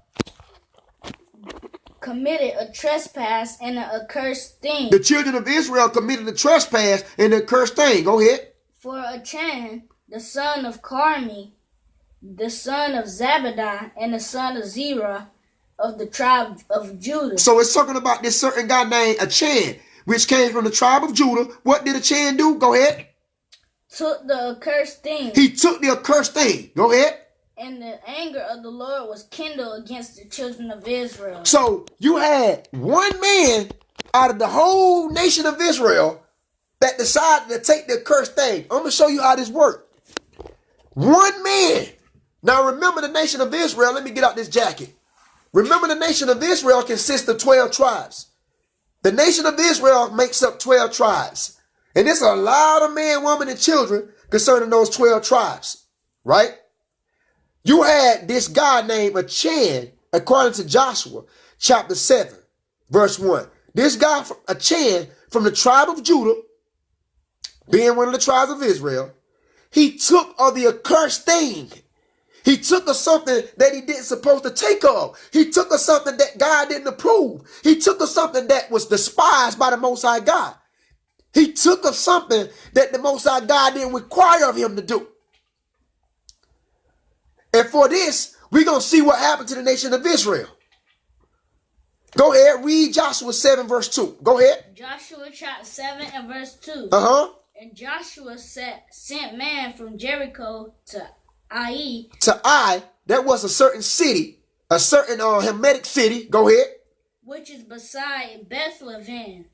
Committed a trespass and an accursed thing. The children of Israel committed a trespass and an accursed thing. Go ahead. For Achan, the son of Carmi, the son of Zabadi, and the son of Zerah of the tribe of Judah. So it's talking about this certain guy named Achan, which came from the tribe of Judah. What did Achan do? Go ahead. Took the accursed thing. He took the accursed thing. Go ahead. And the anger of the Lord was kindled against the children of Israel. So you had one man out of the whole nation of Israel that decided to take the accursed thing. I'm going to show you how this worked. One man. Now remember the nation of Israel. Let me get out this jacket. Remember the nation of Israel consists of 12 tribes. The nation of Israel makes up 12 tribes. And there's a lot of men, women, and children concerning those 12 tribes. Right? You had this guy named Achan, according to Joshua, chapter 7, verse 1. This guy, Achan, from the tribe of Judah, being one of the tribes of Israel, he took of the accursed thing. He took of something that he didn't supposed to take of. He took of something that God didn't approve. He took of something that was despised by the Most High God. He took of something that the Most High God didn't require of him to do. And for this, we're going to see what happened to the nation of Israel. Go ahead, read Joshua 7 verse 2. Go ahead. Joshua chapter 7 and verse 2. Uh-huh. And Joshua sent man from Jericho to Ai. To Ai, that was a certain city, a certain Hamitic city. Go ahead. Which is beside Bethlehem.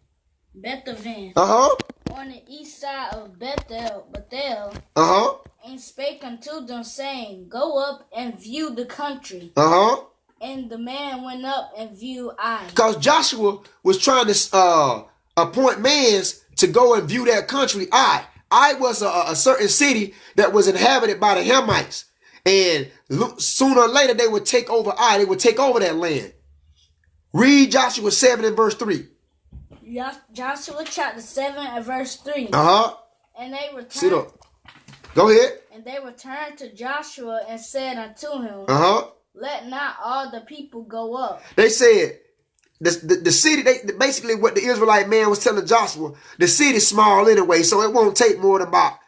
Uh-huh. On the east side of Bethel. Uh-huh. And spake unto them, saying, Go up and view the country. Uh-huh. And the man went up and viewed Ai. Because Joshua was trying to appoint men to go and view that country. Ai was a certain city that was inhabited by the Hamites. And sooner or later, they would take over Ai. They would take over that land. Read Joshua 7 and verse 3. Joshua chapter 7 and verse 3. Uh-huh. And they returned. Sit up. Go ahead. And they returned to Joshua and said unto him, Uh-huh. Let not all the people go up. They said, the city, basically what the Israelite man was telling Joshua, the city's small anyway, so it won't take more than about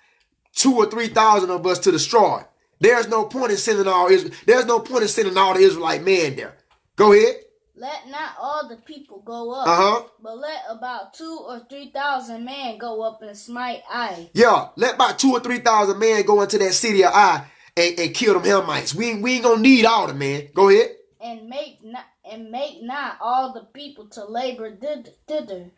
2,000 or 3,000 of us to destroy it. There's no point in sending all the Israelite men there. Go ahead. Let not all the people go up, uh-huh, but let about 2,000 or 3,000 men go up and smite Ai. Yeah, let about 2,000 or 3,000 men go into that city of Ai and kill them Hamites. We ain't gonna need all the men. Go ahead. And make not all the people to labor thither,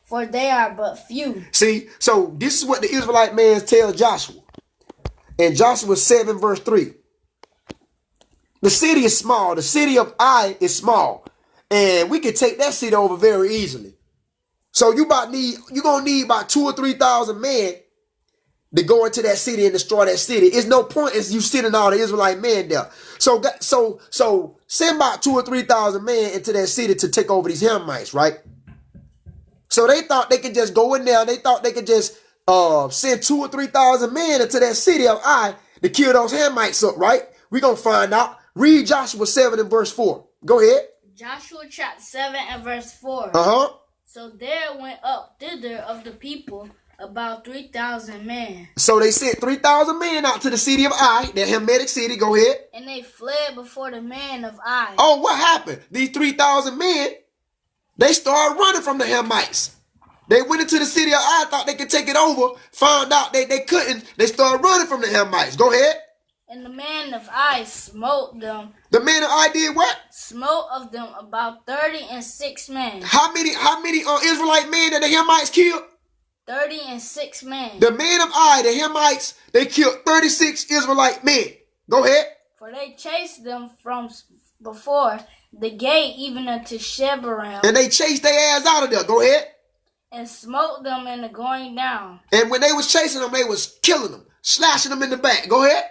for they are but few. See, so this is what the Israelite man tells Joshua. In Joshua 7 verse 3. The city is small. The city of Ai is small. And we can take that city over very easily. So you're going to need about 2,000 or 3,000 men to go into that city and destroy that city. It's no point in you sending all the Israelite men there. So send about 2,000 or 3,000 men into that city to take over these Hamites, right? So they thought they could just go in there. They thought they could just send 2,000 or 3,000 men into that city of Ai to kill those Hamites up, right? We're going to find out. Read Joshua 7 and verse 4. Go ahead. Joshua chapter 7 and verse 4. Uh-huh. So there went up thither of the people about 3,000 men. So they sent 3,000 men out to the city of Ai, that Hamitic city. Go ahead. And they fled before the men of Ai. Oh, what happened? These 3,000 men, they started running from the Hamites. They went into the city of Ai, thought they could take it over, found out they couldn't. They started running from the Hamites. Go ahead. And the men of Ai smote them. The men of Ai did what? Smote of them about 36 men. How many Israelite men that the Hamites killed? 36 men. The men of Ai, the Hamites, they killed 36 Israelite men. Go ahead. For they chased them from before the gate even unto Shabar. And they chased their ass out of there. Go ahead. And smote them in the going down. And when they was chasing them, they was killing them, slashing them in the back. Go ahead.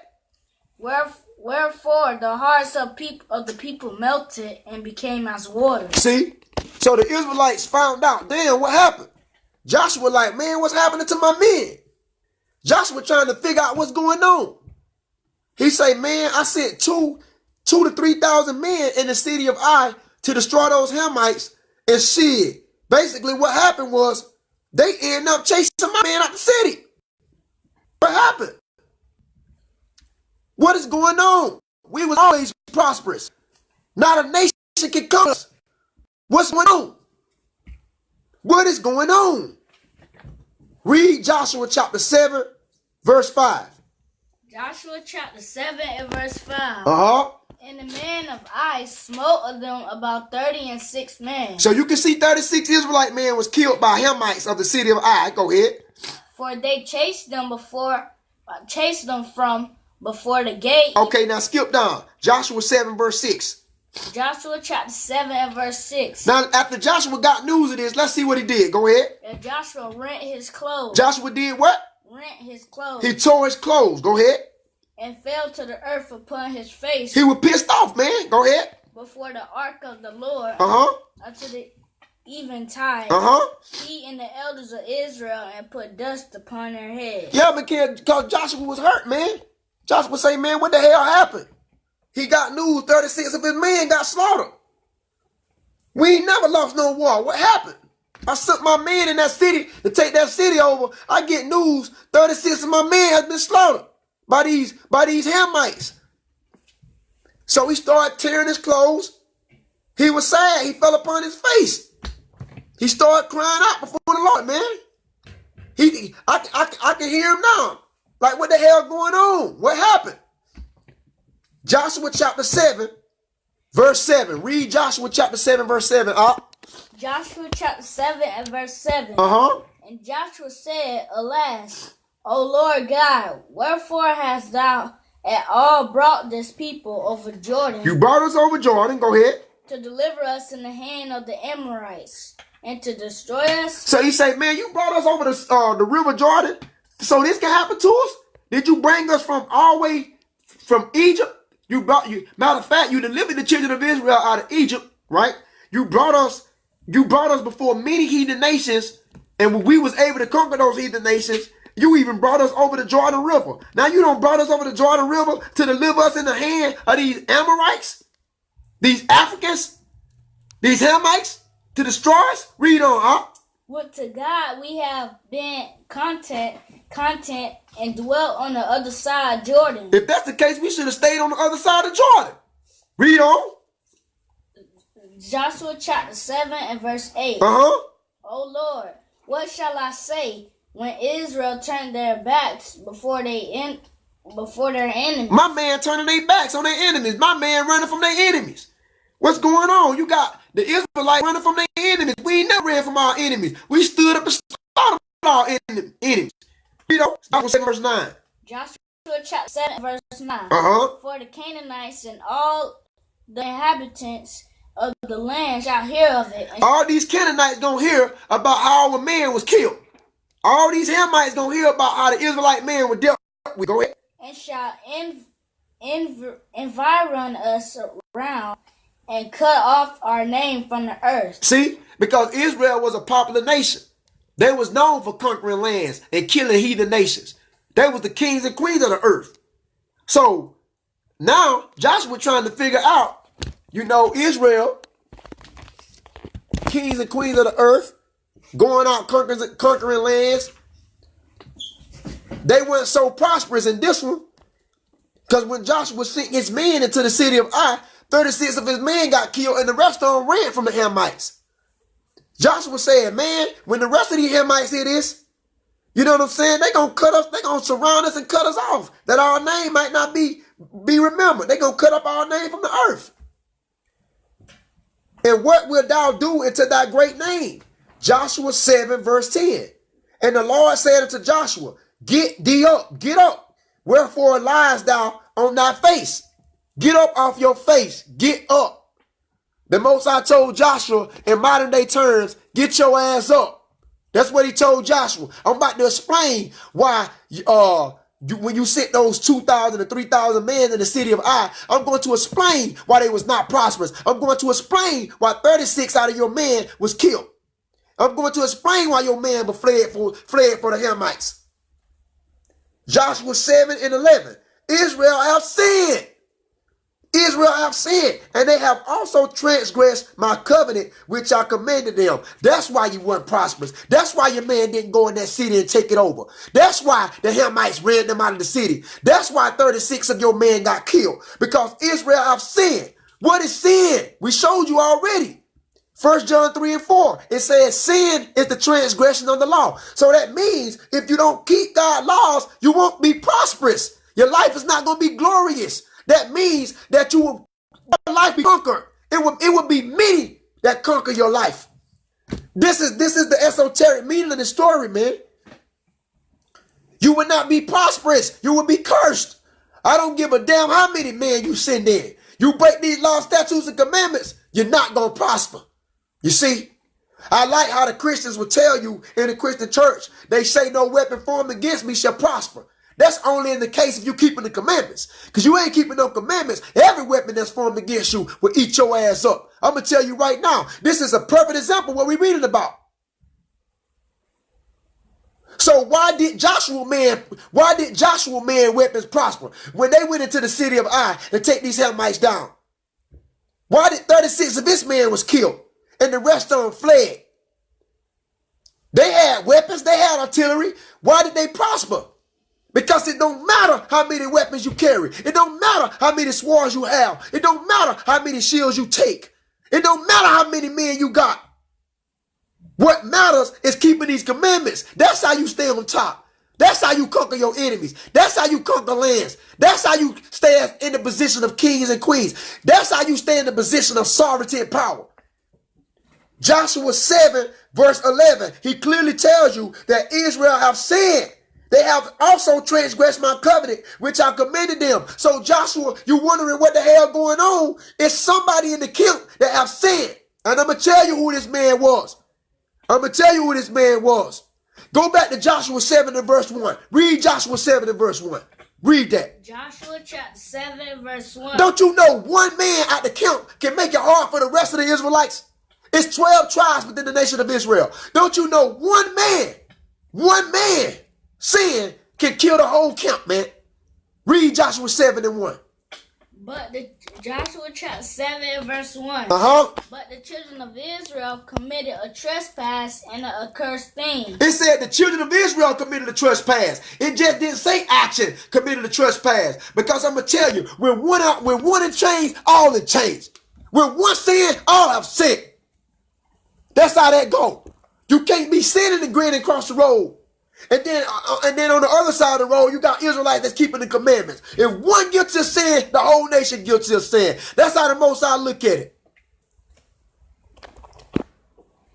Wherefore the hearts of the people melted and became as water. See? So the Israelites found out, damn, what happened? Joshua like, man, what's happening to my men? Joshua trying to figure out what's going on. He say, man, I sent 2,000 to 3,000 men in the city of Ai to destroy those Hamites. And shit, basically what happened was they ended up chasing my man out the city. What happened? What is going on? We was always prosperous. Not a nation can come us. What's going on? What is going on? Read Joshua chapter 7, verse 5. Joshua chapter 7 and verse 5. Uh-huh. And the men of Ai smote of them about 36 men. So you can see 36 Israelite men was killed by Hamites of the city of Ai. Go ahead. For they chased them from before the gate. Okay, now skip down. Joshua 7 verse 6. Joshua chapter 7 and verse 6. Now, after Joshua got news of this, let's see what he did. Go ahead. And Joshua rent his clothes. Joshua did what? Rent his clothes. He tore his clothes. Go ahead. And fell to the earth upon his face. He was pissed off, man. Go ahead. Before the ark of the Lord. Uh-huh. Unto the eventide. Uh-huh. He and the elders of Israel and put dust upon their heads. Yeah, because Joshua was hurt, man. Joshua say, man, what the hell happened? He got news 36 of his men got slaughtered. We ain't never lost no war. What happened? I sent my men in that city to take that city over. I get news 36 of my men has been slaughtered by these Hamites. So he started tearing his clothes. He was sad. He fell upon his face. He started crying out before the Lord, man. I can hear him now. Like, what the hell going on? What happened? Joshua chapter 7, verse 7. Read Joshua chapter 7, verse 7. Joshua chapter 7 and verse 7. Uh-huh. And Joshua said, Alas, O Lord God, wherefore hast thou at all brought this people over Jordan? You brought us over Jordan. Go ahead. To deliver us in the hand of the Amorites and to destroy us. So he said, man, you brought us over the river Jordan so this can happen to us? Did you bring us from all the way from Egypt? Matter of fact, you delivered the children of Israel out of Egypt, right? You brought us before many heathen nations, and when we was able to conquer those heathen nations, you even brought us over the Jordan River. Now you don't brought us over the Jordan River to deliver us in the hand of these Amorites, these Africans, these Hamites, to destroy us? Read on, Would to God we have been content and dwelt on the other side of Jordan. If that's the case, we should have stayed on the other side of Jordan. Read on. Joshua chapter 7 and verse 8. Uh-huh. O Lord, what shall I say when Israel turned their backs before their enemies? My man turning their backs on their enemies. My man running from their enemies. What's going on? You got the Israelites running from their enemies. We ain't never ran from our enemies. We stood up and slaughtered our enemies. You know, Joshua 7 verse 9. Joshua chapter 7 verse 9. Uh-huh. For the Canaanites and all the inhabitants of the land shall hear of it. All these Canaanites gonna hear about how our man was killed. All these Hamites gonna hear about how the Israelite man was dealt with. Go ahead. And shall environ us around and cut off our name from the earth. See, because Israel was a popular nation. They was known for conquering lands and killing heathen nations. They was the kings and queens of the earth. So now Joshua trying to figure out, you know, Israel, kings and queens of the earth, going out conquering lands. They weren't so prosperous in this one. Because when Joshua sent his men into the city of Ai, 36 of his men got killed and the rest of them ran from the Hamites. Joshua said, man, when the rest of these Hamites hear this, you know what I'm saying? They're going to cut us, they're going to surround us and cut us off. That our name might not be remembered. They're going to cut up our name from the earth. And what wilt thou do unto thy great name? Joshua 7 verse 10. And the Lord said unto Joshua, get thee up, get up. Wherefore liest thou on thy face? Get up off your face, get up. The Most High told Joshua in modern day terms, get your ass up. That's what he told Joshua. I'm about to explain why when you sent those 2,000 and 3,000 men in the city of Ai, I'm going to explain why they was not prosperous. I'm going to explain why 36 out of your men was killed. I'm going to explain why your man fled for the Hamites. Joshua 7 and 11. Israel have sinned. Israel have sinned, and they have also transgressed my covenant, which I commanded them. That's why you weren't prosperous. That's why your man didn't go in that city and take it over. That's why the Hamites ran them out of the city. That's why 36 of your men got killed, because Israel have sinned. What is sin? We showed you already. 1 John 3 and 4, it says sin is the transgression of the law. So that means if you don't keep God's laws, you won't be prosperous. Your life is not going to be glorious. That means that your life be conquered. It will be many that conquer your life. This is the esoteric meaning of the story, man. You will not be prosperous. You will be cursed. I don't give a damn how many men you send in. You break these laws, statutes, and commandments, you're not going to prosper. You see, I like how the Christians will tell you in the Christian church, they say no weapon formed against me shall prosper. That's only in the case if you keeping the commandments. Because you ain't keeping no commandments. Every weapon that's formed against you will eat your ass up. I'm going to tell you right now, this is a perfect example of what we're reading about. So why did Joshua man weapons prosper when they went into the city of Ai to take these Hamites down? Why did 36 of this men was killed and the rest of them fled? They had weapons, they had artillery. Why did they prosper? Because it don't matter how many weapons you carry. It don't matter how many swords you have. It don't matter how many shields you take. It don't matter how many men you got. What matters is keeping these commandments. That's how you stay on top. That's how you conquer your enemies. That's how you conquer lands. That's how you stay in the position of kings and queens. That's how you stay in the position of sovereignty and power. Joshua 7 verse 11, he clearly tells you that Israel have sinned. They have also transgressed my covenant, which I commanded them. So Joshua, you wondering what the hell going on? It's somebody in the camp that have sinned. And I'm going to tell you who this man was. Go back to Joshua 7 and verse 1. Read Joshua 7 and verse 1. Read that. Joshua chapter 7 verse 1. Don't you know one man at the camp can make it hard for the rest of the Israelites? It's 12 tribes within the nation of Israel. Don't you know one man, sin can kill the whole camp, man. Read Joshua 7 and 1. But Joshua chapter 7 verse 1. But the children of Israel committed a trespass and an accursed thing. It said the children of Israel committed a trespass. It just didn't say action committed a trespass. Because I'm going to tell you, when one in chains, all in chains. When one sin, all have sinned. That's how that go. You can't be sinning and grinning across the road. And then on the other side of the road, you got Israelites that's keeping the commandments. If one guilty of sin, the whole nation guilty of sin. That's how the Most High look at it.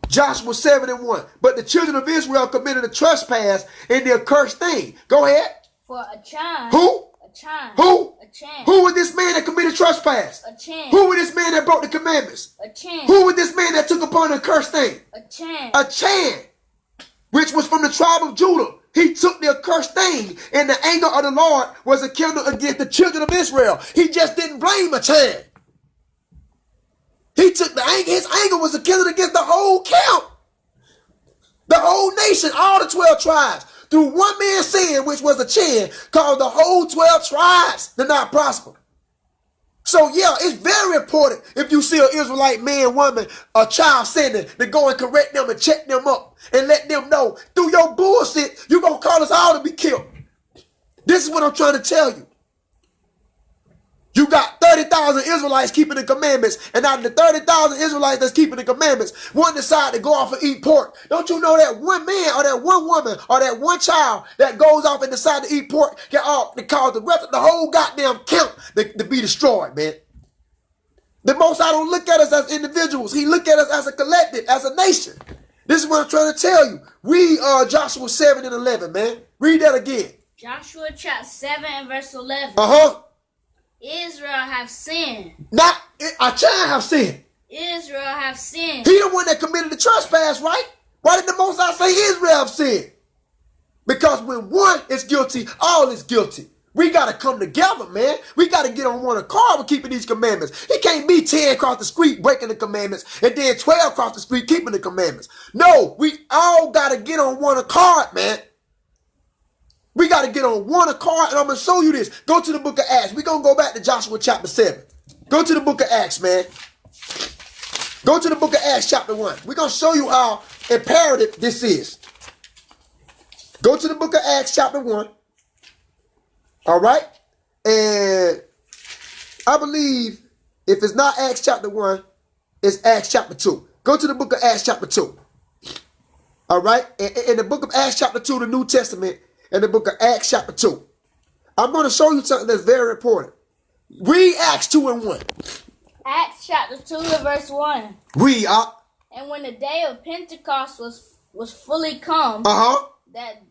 Joshua 7 and 1. But the children of Israel committed a trespass in the accursed thing. Go ahead. For a child. Who? A child. Who? A child. Who was this man that committed trespass? A child. Who was this man that broke the commandments? A child. Who was this man that took upon an accursed thing? A child. A child, which was from the tribe of Judah. He took the accursed thing, and the anger of the Lord was kindled against the children of Israel. He just didn't blame a child. He took the anger. His anger was kindled against the whole camp, the whole nation, all the 12 tribes. Through one man's sin, which was a child, caused the whole 12 tribes to not prosper. So yeah, it's very important if you see an Israelite man, woman, a child sinning, to go and correct them and check them up and let them know through your bullshit, you're going to call us all to be killed. This is what I'm trying to tell you. You got 30,000 Israelites keeping the commandments, and out of the 30,000 Israelites that's keeping the commandments, one decide to go off and eat pork. Don't you know that one man or that one woman or that one child that goes off and decide to eat pork can cause the rest of the whole goddamn camp to be destroyed, man? The Most High don't look at us as individuals. He look at us as a collective, as a nation. This is what I'm trying to tell you. Read Joshua 7 and 11, man. Read that again. Joshua chapter 7 and verse 11. Israel have sinned. Not our child have sinned. Israel have sinned. He the one that committed the trespass, right? Why did the Most High say Israel have sinned? Because when one is guilty, all is guilty. We got to come together, man. We got to get on one accord with keeping these commandments. It can't be 10 across the street breaking the commandments and then 12 across the street keeping the commandments. No, we all got to get on one accord, man. We got to get on one accord, and I'm going to show you this. Go to the book of Acts. We're going to go back to Joshua chapter 7. Go to the book of Acts, man. Go to the book of Acts chapter 1. We're going to show you how imperative this is. Go to the book of Acts chapter 1. All right? And I believe if it's not Acts chapter 1, it's Acts chapter 2. Go to the book of Acts chapter 2. All right? In the book of Acts chapter 2, the New Testament, and the book of Acts chapter 2. I'm going to show you something that's very important. Read Acts 2 and 1. Acts chapter 2 and verse 1. Read up. And when the day of Pentecost was fully come, that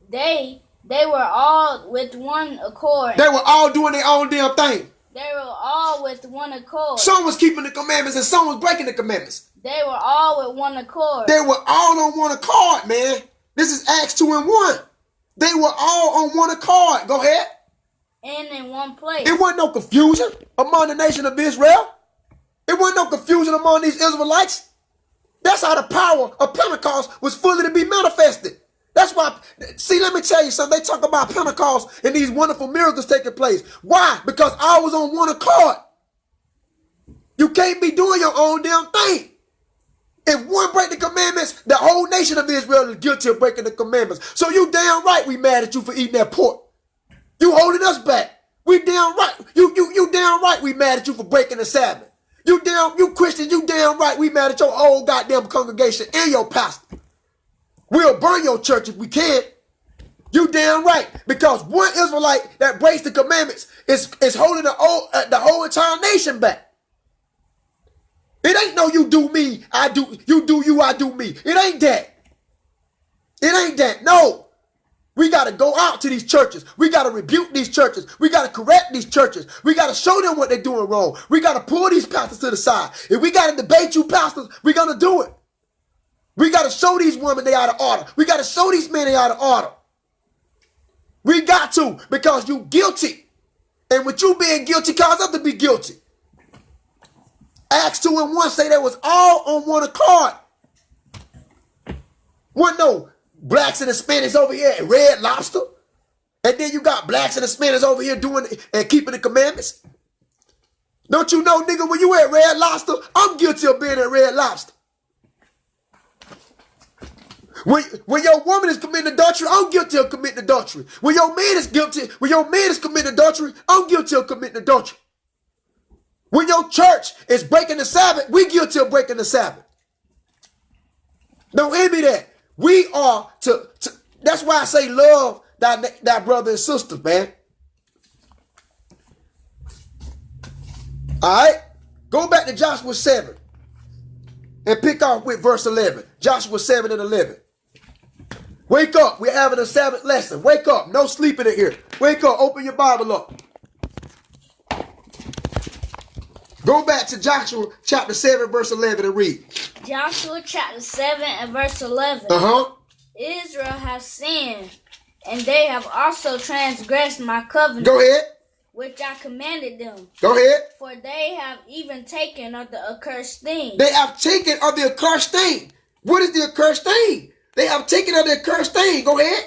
they were all with one accord. They were all doing their own damn thing. They were all with one accord. Some was keeping the commandments and some was breaking the commandments. They were all with one accord. They were all on one accord, man. This is Acts 2 and 1. They were all on one accord. Go ahead. And in one place. It wasn't no confusion among the nation of Israel. It wasn't no confusion among these Israelites. That's how the power of Pentecost was fully to be manifested. That's why, see, let me tell you something. They talk about Pentecost and these wonderful miracles taking place. Why? Because I was on one accord. You can't be doing your own damn thing. If one break the commandments, the whole nation of Israel is guilty of breaking the commandments. So you damn right we mad at you for eating that pork. You holding us back. We damn right. You damn right we mad at you for breaking the Sabbath. You Christians, you damn right we mad at your whole goddamn congregation and your pastor. We'll burn your church if we can. You damn right. Because one Israelite that breaks the commandments is holding the whole entire nation back. It ain't no you do me, I do, you do you, I do me. It ain't that. It ain't that. No. We got to go out to these churches. We got to rebuke these churches. We got to correct these churches. We got to show them what they're doing wrong. We got to pull these pastors to the side. If we got to debate you pastors, we're going to do it. We got to show these women they out of order. We got to show these men they out of order. We got to, because you guilty. And with you being guilty, cause us to be guilty. Acts 2 and 1 say they was all on one accord. One no blacks and Hispanics over here at Red Lobster. And then you got blacks and Hispanics over here doing and keeping the commandments. Don't you know, nigga, when you at Red Lobster, I'm guilty of being at Red Lobster. When your woman is committing adultery, I'm guilty of committing adultery. When your man is committing adultery, I'm guilty of committing adultery. When your church is breaking the Sabbath, we guilty of breaking the Sabbath. Don't hear me that. We are to that's why I say love thy brother and sister, man. All right? Go back to Joshua 7 and pick off with verse 11. Joshua 7 and 11. Wake up. We're having a Sabbath lesson. Wake up. No sleeping in here. Wake up. Open your Bible up. Go back to Joshua chapter 7, verse 11 and read. Joshua chapter 7 and verse 11. Israel has sinned, and they have also transgressed my covenant. Go ahead. Which I commanded them. Go ahead. For they have even taken of the accursed thing. They have taken of the accursed thing. What is the accursed thing? They have taken of the accursed thing. Go ahead.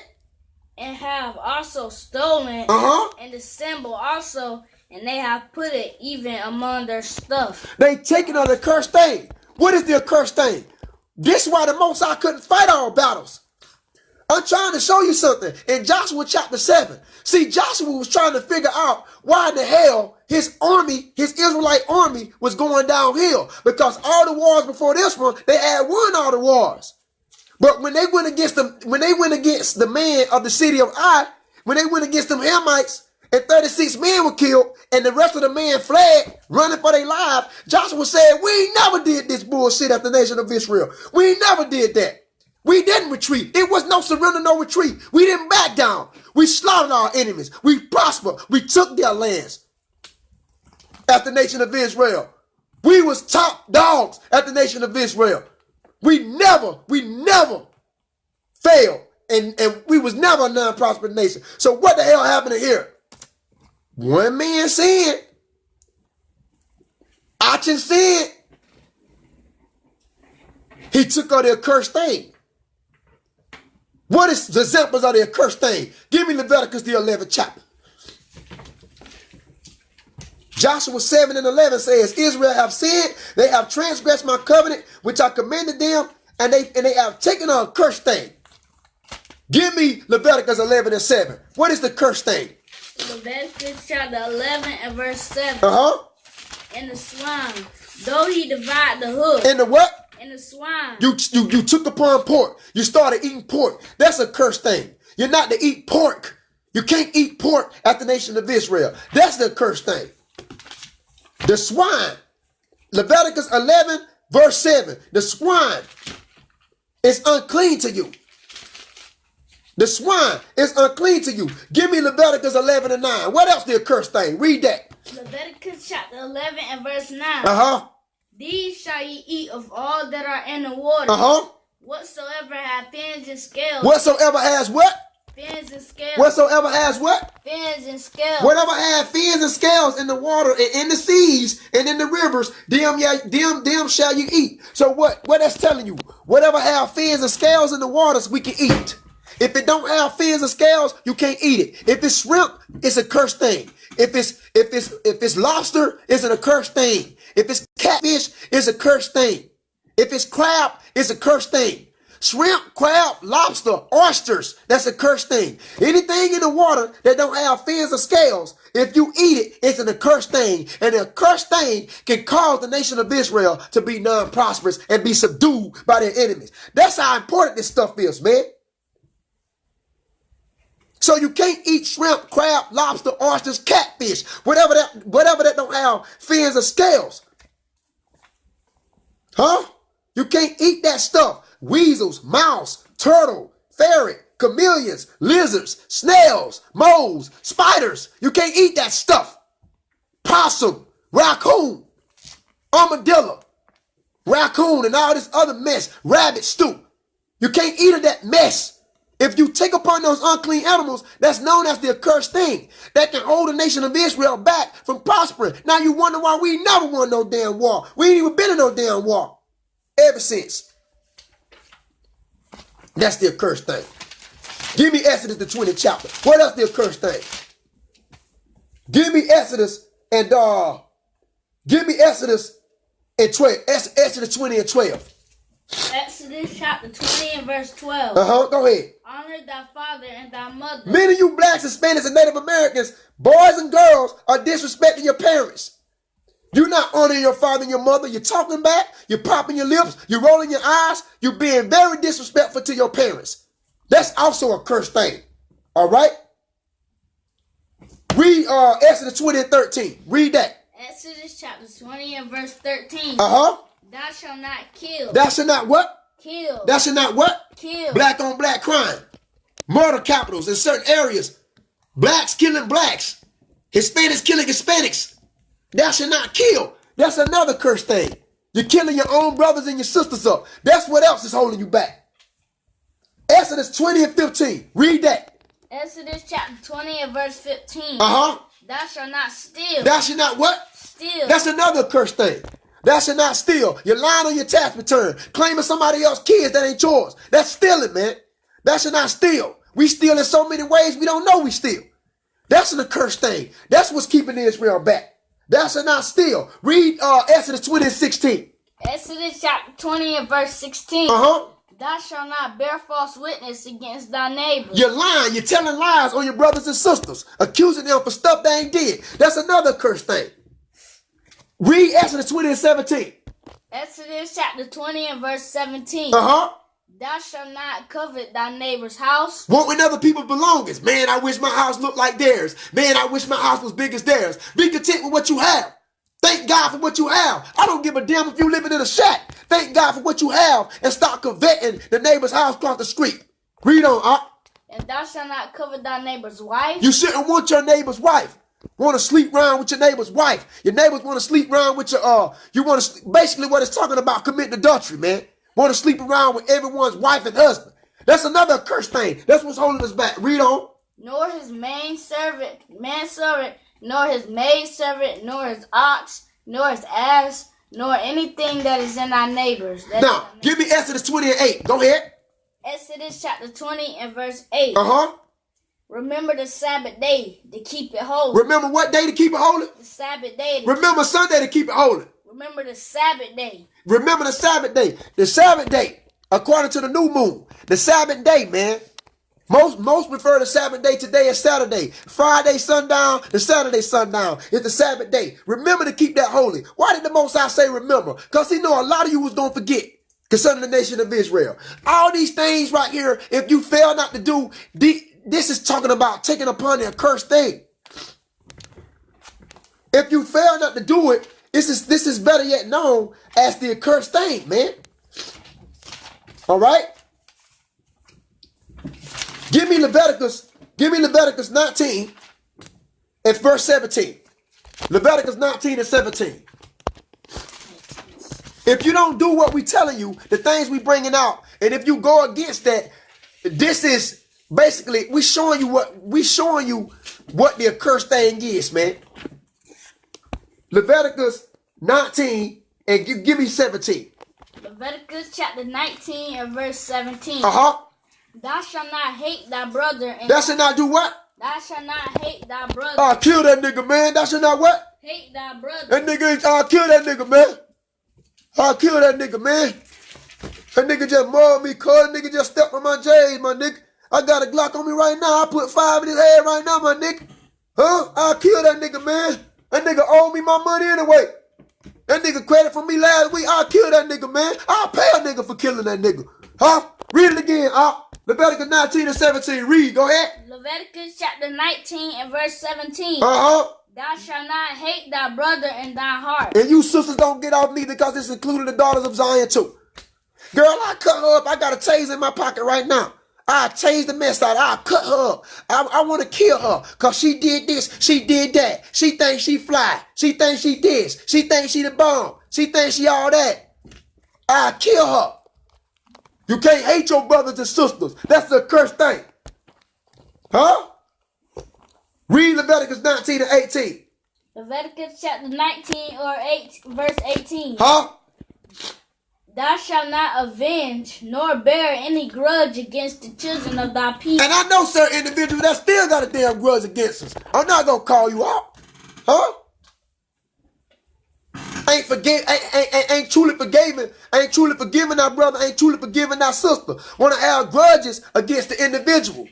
And have also stolen and the symbol also, and they have put it even among their stuff. They taken of the accursed thing. What is the accursed thing? This is why the Most High couldn't fight our battles. I'm trying to show you something in Joshua chapter 7. See, Joshua was trying to figure out why in the hell his army, his Israelite army, was going downhill. Because all the wars before this one, they had won all the wars. But when they went against the man of the city of Ai, when they went against them Hamites and 36 men were killed, and the rest of the men fled, running for their lives, Joshua said, we never did this bullshit at the nation of Israel. We never did that. We didn't retreat. It was no surrender, no retreat. We didn't back down. We slaughtered our enemies. We prospered. We took their lands at the nation of Israel. We was top dogs at the nation of Israel. We never failed. And we was never a non-prosperous nation. So what the hell happened here? One man sinned. Achan sinned. He took on the accursed thing. What is the examples of the accursed thing? Give me Leviticus the 11th chapter. Joshua 7 and 11 says, Israel have sinned, they have transgressed my covenant, which I commanded them, and they have taken on a cursed thing. Give me Leviticus 11 and 7. What is the cursed thing? Leviticus chapter 11 and verse 7. In the swine, though he divide the hoof. In the what? In the swine. You took upon pork. You started eating pork. That's a cursed thing. You're not to eat pork. You can't eat pork at the nation of Israel. That's the cursed thing. The swine. Leviticus 11 verse 7. The swine is unclean to you. The swine is unclean to you. Give me Leviticus 11 and 9. What else the accursed thing? Read that. Leviticus chapter 11 and verse 9. These shall ye eat of all that are in the water. Whatsoever have fins and scales. Whatsoever has what? Fins and scales. Whatsoever has what? Fins and scales. Whatever has fins and scales in the water and in the seas and in the rivers, them shall you eat. So what that's telling you? Whatever have fins and scales in the waters, we can eat. If it don't have fins and scales, you can't eat it. If it's shrimp, it's a cursed thing. If it's lobster, it's an accursed thing. If it's catfish, it's a cursed thing. If it's crab, it's a cursed thing. Shrimp, crab, lobster, oysters, that's a cursed thing. Anything in the water that don't have fins or scales, if you eat it, it's an accursed thing. And the accursed thing can cause the nation of Israel to be non-prosperous and be subdued by their enemies. That's how important this stuff is, man. So you can't eat shrimp, crab, lobster, oysters, catfish, whatever that don't have fins or scales. You can't eat that stuff. Weasels, mouse, turtle, ferret, chameleons, lizards, snails, moles, spiders. You can't eat that stuff. Possum, raccoon, armadillo, raccoon, and all this other mess, rabbit stew. You can't eat of that mess. If you take upon those unclean animals, that's known as the accursed thing that can hold the nation of Israel back from prospering. Now you wonder why we never won no damn war. We ain't even been in no damn war ever since. That's the accursed thing. Give me Exodus the 20th chapter. What else the accursed thing? Give me Exodus and 12. Exodus 20 and 12. Exodus chapter 20 and verse 12. Go ahead. Honor thy father and thy mother. Many of you blacks, Hispanics, and Native Americans, boys and girls, are disrespecting your parents. You're not honoring your father and your mother. You're talking back. You're popping your lips. You're rolling your eyes. You're being very disrespectful to your parents. That's also a cursed thing. All right? Read Exodus 20 and 13. Read that. Exodus chapter 20 and verse 13. Thou shalt not kill. Thou shalt not what? Kill. Thou shalt not what? Kill. Black on black crime. Murder capitals in certain areas. Blacks killing blacks. Hispanics killing Hispanics. Thou shalt not kill. That's another cursed thing. You're killing your own brothers and your sisters up. That's what else is holding you back. Exodus 20 and 15. Read that. Exodus chapter 20 and verse 15. Thou shalt not steal. Thou shalt not what? Steal. That's another cursed thing. Thou shalt not steal. You're lying on your tax return, claiming somebody else's kids that ain't yours. That's stealing, man. Thou shalt not steal. We steal in so many ways we don't know we steal. That's an accursed thing. That's what's keeping Israel back. Thou shalt not steal. Read Exodus 20 and 16. Exodus chapter 20 and verse 16. Thou shalt not bear false witness against thy neighbor. You're lying. You're telling lies on your brothers and sisters, accusing them for stuff they ain't did. That's another cursed thing. Read Exodus 20 and 17. Exodus chapter 20 and verse 17. Thou shalt not covet thy neighbor's house. Wanting other people's belongings. Man, I wish my house looked like theirs. Man, I wish my house was big as theirs. Be content with what you have. Thank God for what you have. I don't give a damn if you living in a shack. Thank God for what you have and start coveting the neighbor's house across the street. Read on, And thou shalt not covet thy neighbor's wife. You shouldn't want your neighbor's wife. Want to sleep around with your neighbor's wife. Your neighbors want to sleep around with your, you want to, basically what it's talking about, committing adultery, man. Want to sleep around with everyone's wife and husband. That's another accursed thing. That's what's holding us back. Read on. Nor his manservant, nor his maidservant, nor his ox, nor his ass, nor anything that is in thy neighbor's. Now, give me Exodus 20 and 8. Go ahead. Exodus chapter 20 and verse 8. Remember the Sabbath day to keep it holy. Remember what day to keep it holy? The Sabbath day. Remember Sunday to keep it holy. Remember the Sabbath day. Remember the Sabbath day. The Sabbath day, according to the new moon. The Sabbath day, man. Most refer to Sabbath day today as Saturday. Friday sundown to Saturday sundown is the Sabbath day. Remember to keep that holy. Why did the Most High say remember? Because he know a lot of you was going to forget concerning the nation of Israel. All these things right here, if you fail not to do, this is talking about taking upon the accursed thing. If you fail not to do it, this is better yet known as the accursed thing, man. All right? Give me Leviticus 19 and verse 17. Leviticus 19 and 17. If you don't do what we telling you, the things we bringing out, and if you go against that, this is basically we showing you what the accursed thing is, man. Leviticus 19 and give me 17. Leviticus chapter 19 and verse 17. Thou shalt not hate thy brother. And thou shalt not do what? Thou shalt not hate thy brother. I'll kill that nigga, man. Thou shalt not what? Hate thy brother. That nigga, I'll kill that nigga, man. I'll kill that nigga, man. That nigga just mauled me, cuz. That nigga just stepped on my J's, my nigga. I got a Glock on me right now. I put 5 in his head right now, my nigga. I'll kill that nigga, man. That nigga owe me my money anyway. That nigga credit for me last week. I'll kill that nigga, man. I'll pay a nigga for killing that nigga. Read it again, Leviticus 19 and 17. Read, go ahead. Leviticus chapter 19 and verse 17. Thou shalt not hate thy brother in thy heart. And you sisters don't get off me because it's including the daughters of Zion too. Girl, I cut her up. I got a taser in my pocket right now. I tased the mess out of her. I cut her up. I want to kill her because she did this. She did that. She thinks she fly. She thinks she this. She thinks she the bomb. She thinks she all that. I kill her. You can't hate your brothers and sisters. That's the accursed thing. Read Leviticus 19 and 18. Leviticus chapter 19 or 8 verse 18. Thou shalt not avenge nor bear any grudge against the children of thy people. And I know certain individuals that still got a damn grudge against us. I'm not gonna call you out. Ain't truly forgiven. Ain't truly forgiving our brother. Ain't truly forgiving our sister. Want to have grudges against the individual.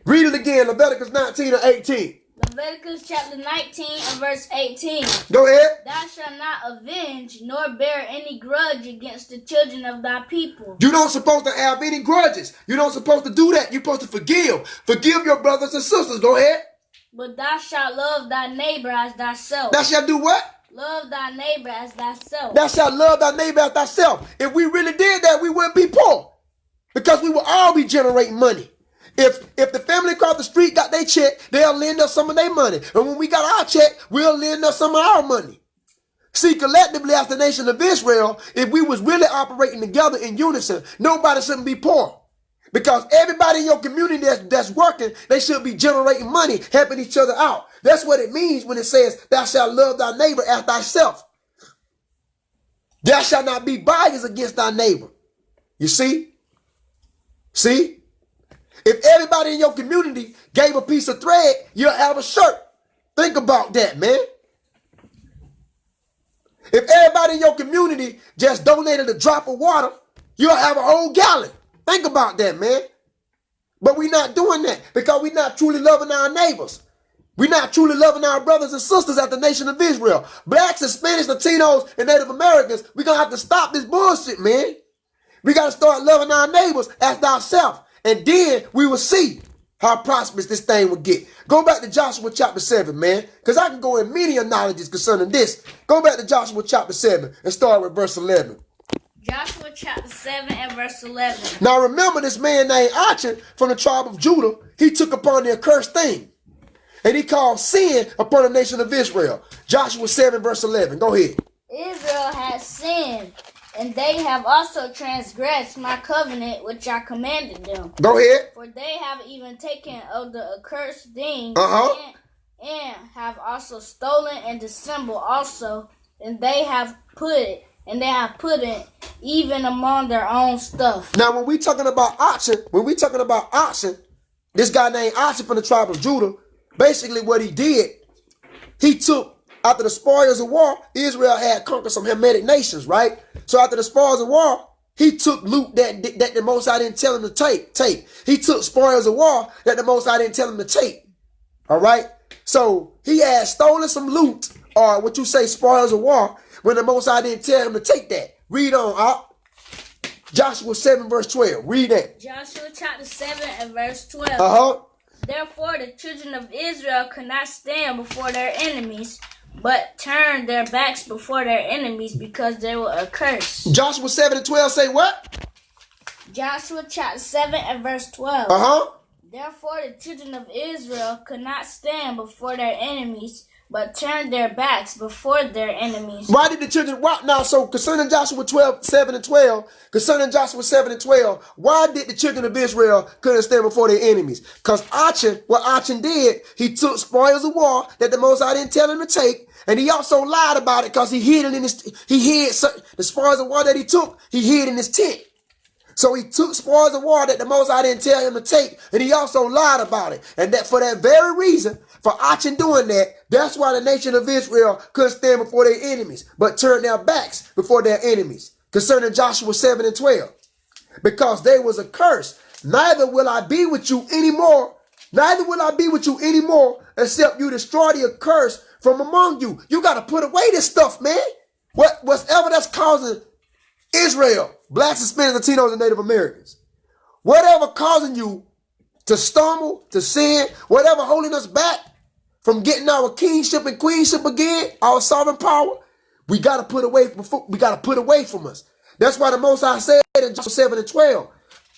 Read it again. Leviticus 19 and 18. Leviticus chapter 19 and verse 18. Go ahead. Thou shalt not avenge nor bear any grudge against the children of thy people. You don't supposed to have any grudges. You don't supposed to do that. You're supposed to forgive. Forgive your brothers and sisters. Go ahead. But thou shalt love thy neighbor as thyself. Thou shalt do what? Love thy neighbor as thyself. Thou shalt love thy neighbor as thyself. If we really did that, we wouldn't be poor. Because we would all be generating money. If the family across the street got their check, they'll lend us some of their money. And when we got our check, we'll lend us some of our money. See, collectively as the nation of Israel, if we was really operating together in unison, nobody shouldn't be poor. Because everybody in your community that's working, they should be generating money, helping each other out. That's what it means when it says, thou shalt love thy neighbor as thyself. Thou shalt not be biased against thy neighbor. You see? See? If everybody in your community gave a piece of thread, you'll have a shirt. Think about that, man. If everybody in your community just donated a drop of water, you'll have a whole gallon. Think about that, man. But we're not doing that because we're not truly loving our neighbors. We're not truly loving our brothers and sisters at the nation of Israel. Blacks, Hispanics, Latinos, and Native Americans, we're going to have to stop this bullshit, man. We got to start loving our neighbors as thyself. And then we will see how prosperous this thing will get. Go back to Joshua chapter 7, man. Because I can go in many analogies concerning this. Go back to Joshua chapter 7 and start with verse 11. Joshua chapter 7 and verse 11. Now remember this man named Achan from the tribe of Judah. He took upon the accursed thing. And he called sin upon the nation of Israel. Joshua 7 verse 11. Go ahead. Israel has sinned, and they have also transgressed my covenant which I commanded them. Go ahead. For they have even taken of the accursed thing, and have also stolen and dissembled also, and they have put it even among their own stuff. Now when we talking about Achan, this guy named Achan from the tribe of Judah, basically what he did, he took, after the spoils of war, Israel had conquered some Hamitic nations, right? So after the spoils of war, he took loot that the Most High didn't tell him to take. He took spoils of war that the Most High didn't tell him to take. All right? So he had stolen some loot, or what you say, spoils of war, when the Most High didn't tell him to take that. Read on, Joshua 7 verse 12. Read that. Joshua chapter 7 and verse 12. Therefore the children of Israel could not stand before their enemies, but turned their backs before their enemies, because they were accursed. Joshua 7 and 12 say what? Joshua chapter 7 and verse 12. Therefore the children of Israel could not stand before their enemies, but turned their backs before their enemies. Why did the children, so concerning Joshua 7 and 12, why did the children of Israel couldn't stand before their enemies? Because what Achan did, he took spoils of war that the Most High didn't tell him to take, and he also lied about it because he hid the spoils of war that he took, he hid in his tent. So he took spoils of war that the Most High didn't tell him to take, and he also lied about it. And that for that very reason, for Achan doing that, that's why the nation of Israel couldn't stand before their enemies, but turned their backs before their enemies. Concerning Joshua 7 and 12. Because they was accursed. Neither will I be with you anymore. Except you destroy the accursed from among you. You got to put away this stuff, man. Whatever that's causing Israel, blacks, Hispanics, Latinos, and Native Americans, whatever causing you to stumble, to sin, whatever holding us back from getting our kingship and queenship again, our sovereign power, we got to put away from us. That's why the Most High said in Joshua 7 and 12,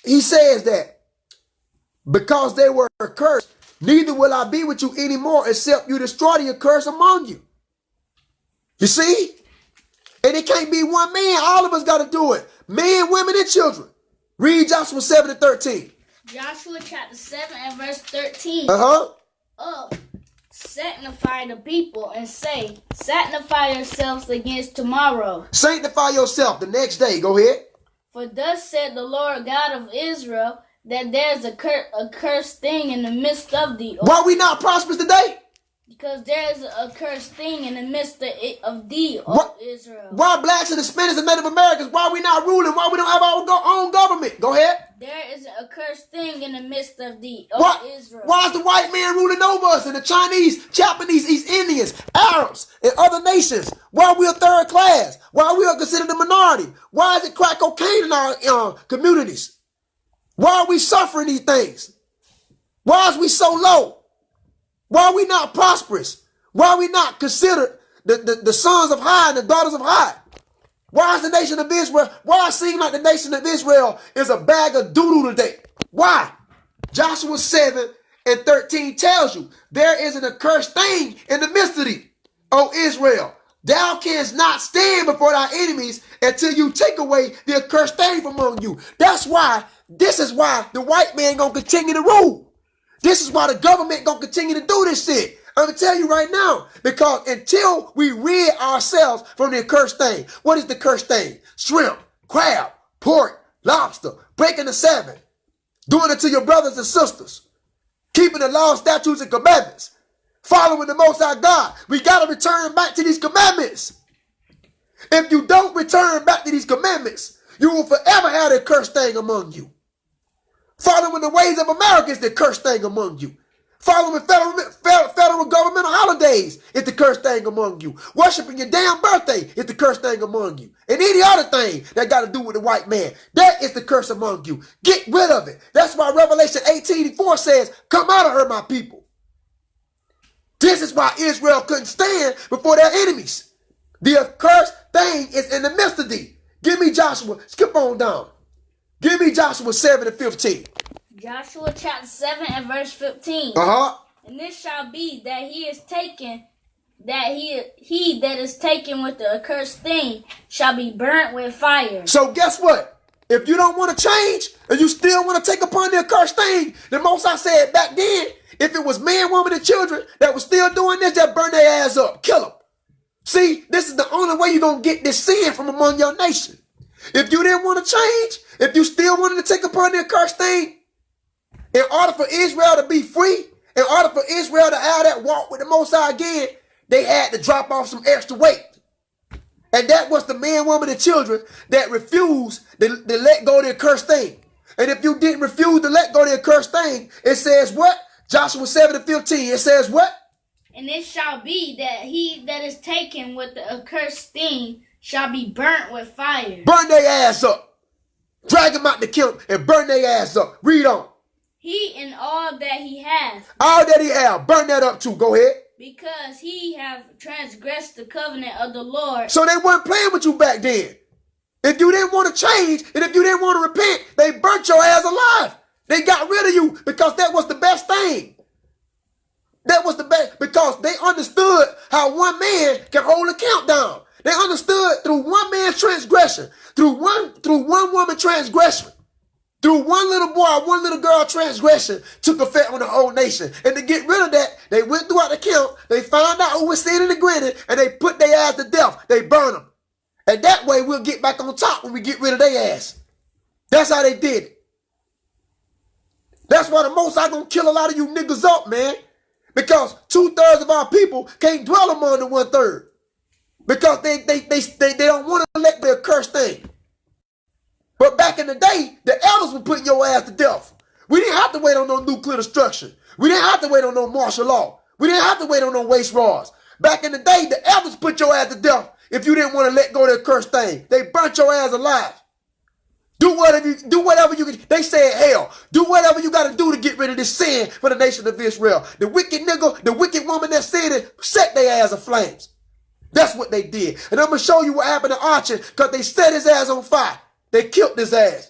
he says that because they were accursed, neither will I be with you anymore except you destroy the accursed among you. You see? And it can't be one man. All of us got to do it. Men, women, and children. Read Joshua 7 and 13. Joshua chapter 7 and verse 13. Sanctify the people and say, sanctify yourselves against tomorrow. Sanctify yourself the next day. Go ahead. For thus said the Lord God of Israel, that there's a cursed thing in the midst of thee. Why we not prosperous today? Because there's a cursed thing in the midst of thee, O Israel. Why blacks and Hispanics and Native Americans, why we not ruling? Why we don't have our own government? Go ahead. There is a cursed thing in the midst of thee, O Israel. Why is the white man ruling over us, and the Chinese, Japanese, East Indians, Arabs, and other nations? Why we are third class? Why we are considered a minority? Why is it crack cocaine in our communities? Why are we suffering these things? Why is we so low? Why are we not prosperous? Why are we not considered the sons of High and the daughters of High? Why is the nation of Israel, why it seems like the nation of Israel is a bag of doo-doo today? Why? Joshua 7 and 13 tells you, there is an accursed thing in the midst of thee, O Israel. Thou canst not stand before thy enemies until you take away the accursed thing from among you. This is why the white man gonna continue to rule. This is why the government gonna continue to do this shit. I'm gonna tell you right now, because until we rid ourselves from the accursed thing. What is the cursed thing? Shrimp, crab, pork, lobster, breaking the Sabbath, doing it to your brothers and sisters, keeping the law, statutes, and commandments, following the Most High God. We gotta return back to these commandments. If you don't return back to these commandments, you will forever have the cursed thing among you. Following the ways of America is the cursed thing among you. Following federal governmental holidays is the cursed thing among you. Worshiping your damn birthday is the cursed thing among you. And any other thing that got to do with the white man, that is the curse among you. Get rid of it. That's why Revelation 18:4 says, come out of her, my people. This is why Israel couldn't stand before their enemies. The accursed thing is in the midst of thee. Give me Joshua. Skip on down. Give me Joshua 7 and 15. Joshua chapter 7 and verse 15. And this shall be that he is taken, that he that is taken with the accursed thing shall be burnt with fire. So guess what? If you don't want to change and you still want to take upon the accursed thing, the most I said back then, if it was man, woman, and children that was still doing this, just burn their ass up. Kill them. See, this is the only way you're going to get this sin from among your nation. If you didn't want to change, if you still wanted to take upon the accursed thing, in order for Israel to be free, in order for Israel to have that walk with the Most High again, they had to drop off some extra weight. And that was the man, woman, and children that refused to let go of the accursed thing. And if you didn't refuse to let go of the accursed thing, it says what? Joshua 7 and 15, it says what? And it shall be that he that is taken with the accursed thing shall be burnt with fire. Burn their ass up. Drag them out the camp and burn their ass up. Read on. He and all that he hath. All that he have. Burn that up too. Go ahead. Because he have transgressed the covenant of the Lord. So they weren't playing with you back then. If you didn't want to change and if you didn't want to repent, they burnt your ass alive. They got rid of you because that was the best thing. That was the best because they understood how one man can hold a countdown. They understood through one man's transgression, through one woman transgression, through one little boy, one little girl transgression took effect on the whole nation. And to get rid of that, they went throughout the camp, they found out who was sinning and grinning, and they put their ass to death. They burn them. And that way we'll get back on top when we get rid of their ass. That's how they did it. That's why the Most High gonna kill a lot of you niggas up, man. Because 2/3 of our people can't dwell among the 1/3. Because they don't want to let the accursed thing. But back in the day, the elders were putting your ass to death. We didn't have to wait on no nuclear destruction. We didn't have to wait on no martial law. We didn't have to wait on no waste rods. Back in the day, the elders put your ass to death if you didn't want to let go of the accursed thing. They burnt your ass alive. Do whatever you can. They said, hell, do whatever you got to do to get rid of this sin for the nation of Israel. The wicked nigga, the wicked woman that said it, set their ass aflames. That's what they did. And I'm going to show you what happened to Archie because they set his ass on fire. They killed his ass.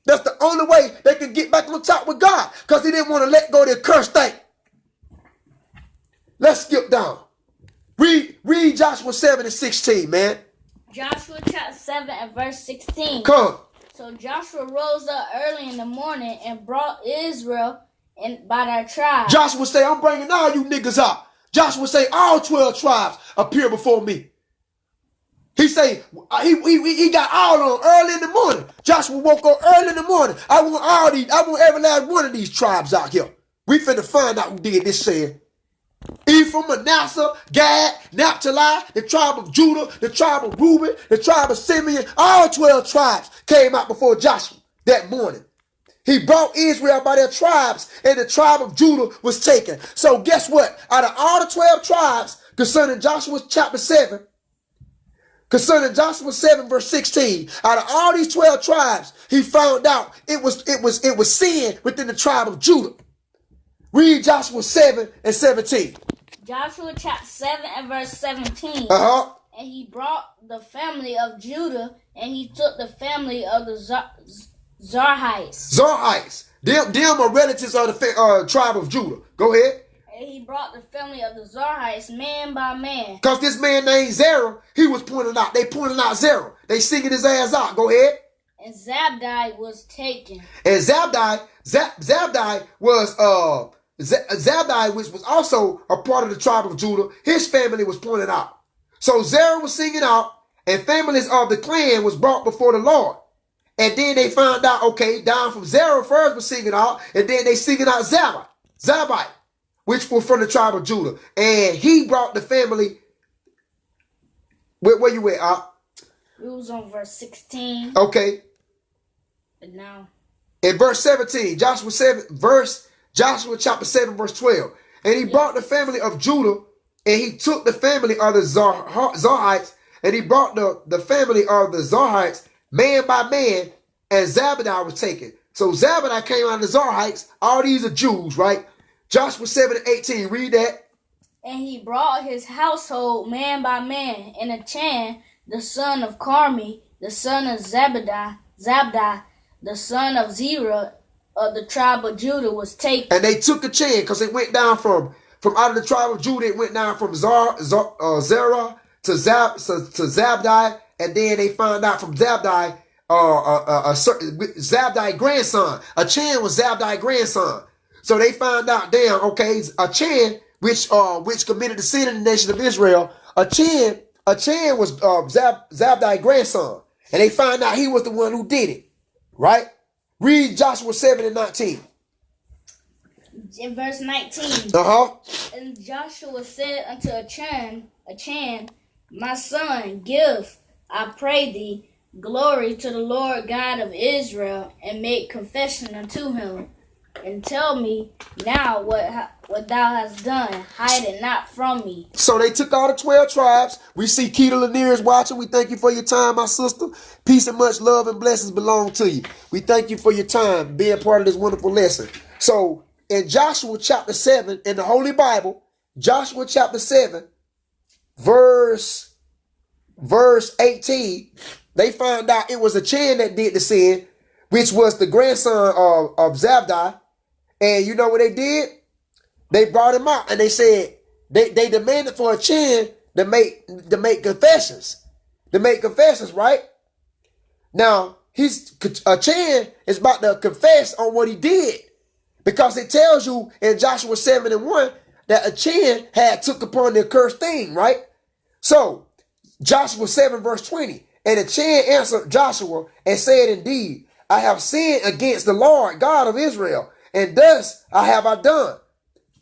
That's the only way they can get back on top with God because he didn't want to let go of the accursed thing. Let's skip down. Read Joshua 7 and 16, man. Joshua chapter 7 and verse 16. Come. So Joshua rose up early in the morning and brought Israel by their tribes. Joshua say, I'm bringing all you niggas out. Joshua say, all 12 tribes appear before me. He say, he got all of them early in the morning. Joshua woke up early in the morning. I want every last one of these tribes out here. We finna find out who did this sin. Ephraim, Manasseh, Gad, Naphtali, the tribe of Judah, the tribe of Reuben, the tribe of Simeon, all 12 tribes came out before Joshua that morning. He brought Israel by their tribes, and the tribe of Judah was taken. So guess what? Out of all the 12 tribes, concerning Joshua chapter 7, verse 16, out of all these 12 tribes, he found out it was sin within the tribe of Judah. Read Joshua 7 and 17. Joshua chapter 7 and verse 17. And he brought the family of Judah, and he took the family of the Zarhites. Zarhites. Them are relatives of the tribe of Judah. Go ahead. And he brought the family of the Zarhites man by man. Because this man named Zerah, he was pointing out. They pointed out Zerah. They singing his ass out. Go ahead. And Zabdi was taken. And Zabdi was Zabdi, which was also a part of the tribe of Judah, his family was pointed out. So Zerah was singing out, and families of the clan was brought before the Lord. And then they found out, okay, down from Zerah first was singing out, and then they singing out Zabai, which was from the tribe of Judah. And he brought the family. Where you at? It was on verse 16. Okay. But now. In verse 17, Joshua 7, verse Joshua chapter 7, verse 12. And he brought the family of Judah, and he took the family of the Zarhites, and he brought the family of the Zarhites man by man, and Zabadiah was taken. So Zabadiah came out of the Zarhites. All these are Jews, right? Joshua 7 and 18. Read that. And he brought his household man by man, and Achan, the son of Carmi, the son of Zabdi, the son of Zerah, of the tribe of Judah, was taken. And they took Achan, because it went down from out of the tribe of Judah. It went down from Zerah to Zabdi, and then they found out from Zabdi, a certain Zabdi's grandson. Achan was Zabdi's grandson. So they found out, damn, okay, Achan, which committed the sin in the nation of Israel. Achan was Zabdi's grandson, and they found out he was the one who did it. Right? Read Joshua 7 and 19. In verse 19. And Joshua said unto Achan, my son, give, I pray thee, glory to the Lord God of Israel, and make confession unto him, and tell me now what thou hast done. Hide it not from me. So they took all the 12 tribes. We see Keita Lanier is watching. We thank you for your time, my sister. Peace and much love and blessings belong to you. We thank you for your time being part of this wonderful lesson. So in Joshua chapter 7, in the Holy Bible, Joshua chapter 7, verse 18, they found out it was Achan that did the sin, which was the grandson of Zabdi. And you know what they did? They brought him out, and they said they demanded for Achan to make confessions. To make confessions, right? Now, Achan is about to confess on what he did. Because it tells you in Joshua 7 and 1 that Achan had took upon the accursed thing, right? So, Joshua 7 verse 20. And Achan answered Joshua and said, indeed, I have sinned against the Lord God of Israel, and thus have I done.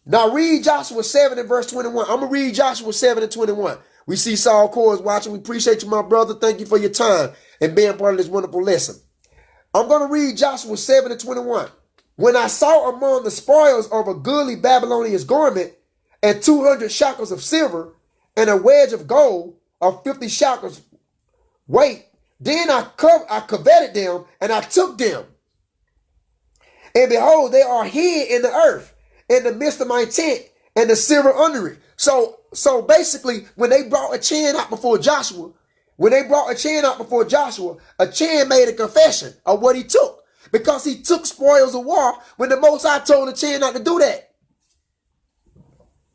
Now read Joshua 7 and verse 21. I'm going to read Joshua 7 and 21. We see Saul Kors watching. We appreciate you, my brother. Thank you for your time and being part of this wonderful lesson. I'm going to read Joshua 7 and 21. When I saw among the spoils of a goodly Babylonian garment and 200 shekels of silver and a wedge of gold of 50 shekels weight, then I coveted them and I took them. And behold, they are hid in the earth, in the midst of my tent, and the silver under it. So basically, when they brought Achan out before Joshua, Achan made a confession of what he took, because he took spoils of war when the Most High told Achan not to do that.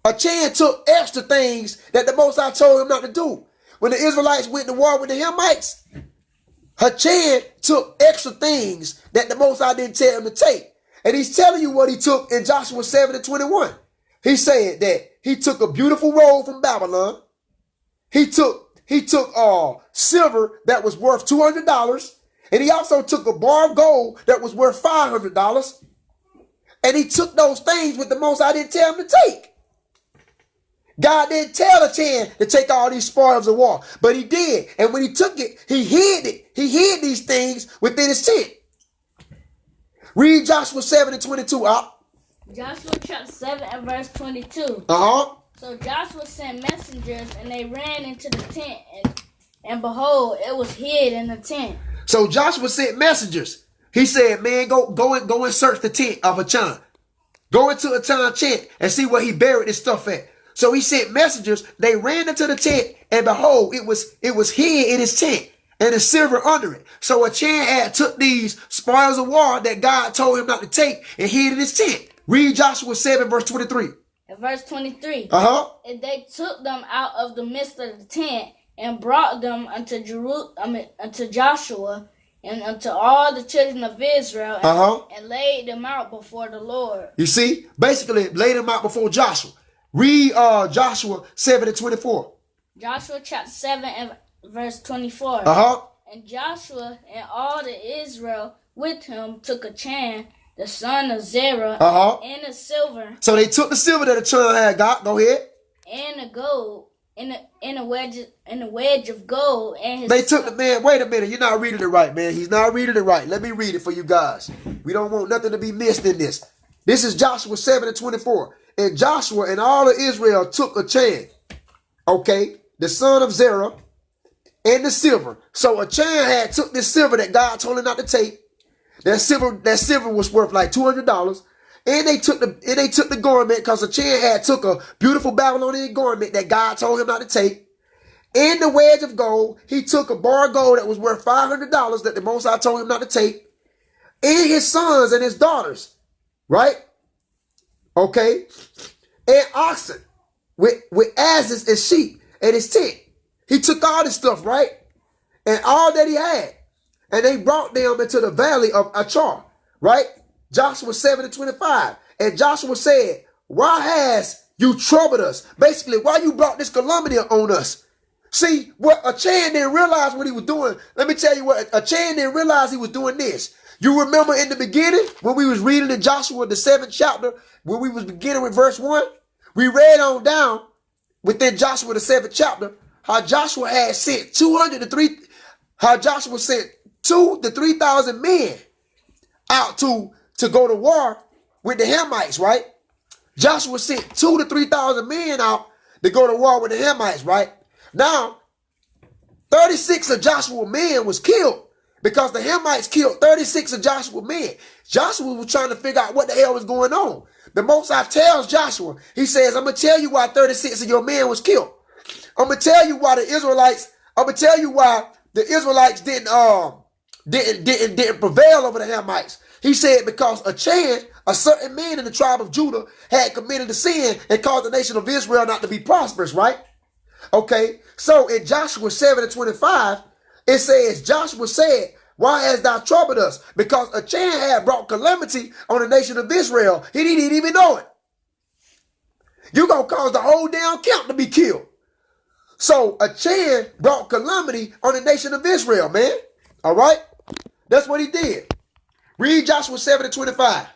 Achan took extra things that the Most High told him not to do. When the Israelites went to war with the Hamites, Achan took extra things that the Most High didn't tell him to take. And he's telling you what he took in Joshua 7 and 21. He said that he took a beautiful robe from Babylon. He took silver that was worth $200. And he also took a bar of gold that was worth $500. And he took those things with the Most High didn't tell him to take. God didn't tell Achan to take all these spoils of war, but he did. And when he took it, he hid it. He hid these things within his tent. Read Joshua 7 and 22 out. Joshua chapter 7 and verse 22. So Joshua sent messengers, and they ran into the tent, and behold, it was hid in the tent. So Joshua sent messengers. He said, man, go and search the tent of Achan. Go into Achan's tent and see where he buried his stuff at. So he sent messengers. They ran into the tent, and behold, it was hid in his tent, and the silver under it. So Achan had took these spoils of war that God told him not to take and hid in his tent. Read Joshua 7 verse 23. In verse 23. And they took them out of the midst of the tent and brought them unto Joshua and unto all the children of Israel and laid them out before the Lord. You see, basically laid them out before Joshua. Read Joshua 7 and 24. Joshua chapter 7 and verse 24. And Joshua and all the Israel with him took Achan, the son of Zerah, and the silver. So they took the silver that Achan had got. Go ahead. And the gold, and a wedge of gold, and his. They took the man. Wait a minute, you're not reading it right, man. He's not reading it right. Let me read it for you guys. We don't want nothing to be missed in this. This is Joshua 7 and 24. And Joshua and all of Israel took Achan, okay, the son of Zerah, and the silver. So Achan had took this silver that God told him not to take. That silver was worth like $200. And they took the garment, because Achan had took a beautiful Babylonian garment that God told him not to take. And the wedge of gold, he took a bar of gold that was worth $500 that the Most High told him not to take. And his sons and his daughters, right? Okay, and oxen with asses and sheep and his tent. He took all this stuff, right? And all that he had. And they brought them into the valley of Achor, right? Joshua 7 and 25. And Joshua said, why has you troubled us? Basically, why you brought this calamity on us? See, what Achan didn't realize what he was doing. Let me tell you what, Achan didn't realize he was doing this. You remember in the beginning, when we was reading in Joshua, the 7th chapter, when we was beginning with verse 1, we read on down within Joshua, the 7th chapter, how Joshua had sent 2 to 3,000 men out to go to war with the Hamites, right? Joshua sent 2 to 3,000 men out to go to war with the Hamites, right? Now, 36 of Joshua's men was killed because the Hamites killed 36 of Joshua's men. Joshua was trying to figure out what the hell was going on. The Most High tells Joshua, he says, I'm going to tell you why 36 of your men was killed. I'm going to tell you why the Israelites didn't prevail over the Hamites. He said because Achan, a certain man in the tribe of Judah, had committed a sin and caused the nation of Israel not to be prosperous, right? Okay, so in Joshua 7 and 25, it says, Joshua said, why hast thou troubled us? Because Achan had brought calamity on the nation of Israel. He didn't even know it. You're going to cause the whole damn camp to be killed. So Achan brought calamity on the nation of Israel, man. All right? That's what he did. Read Joshua 7 and 25.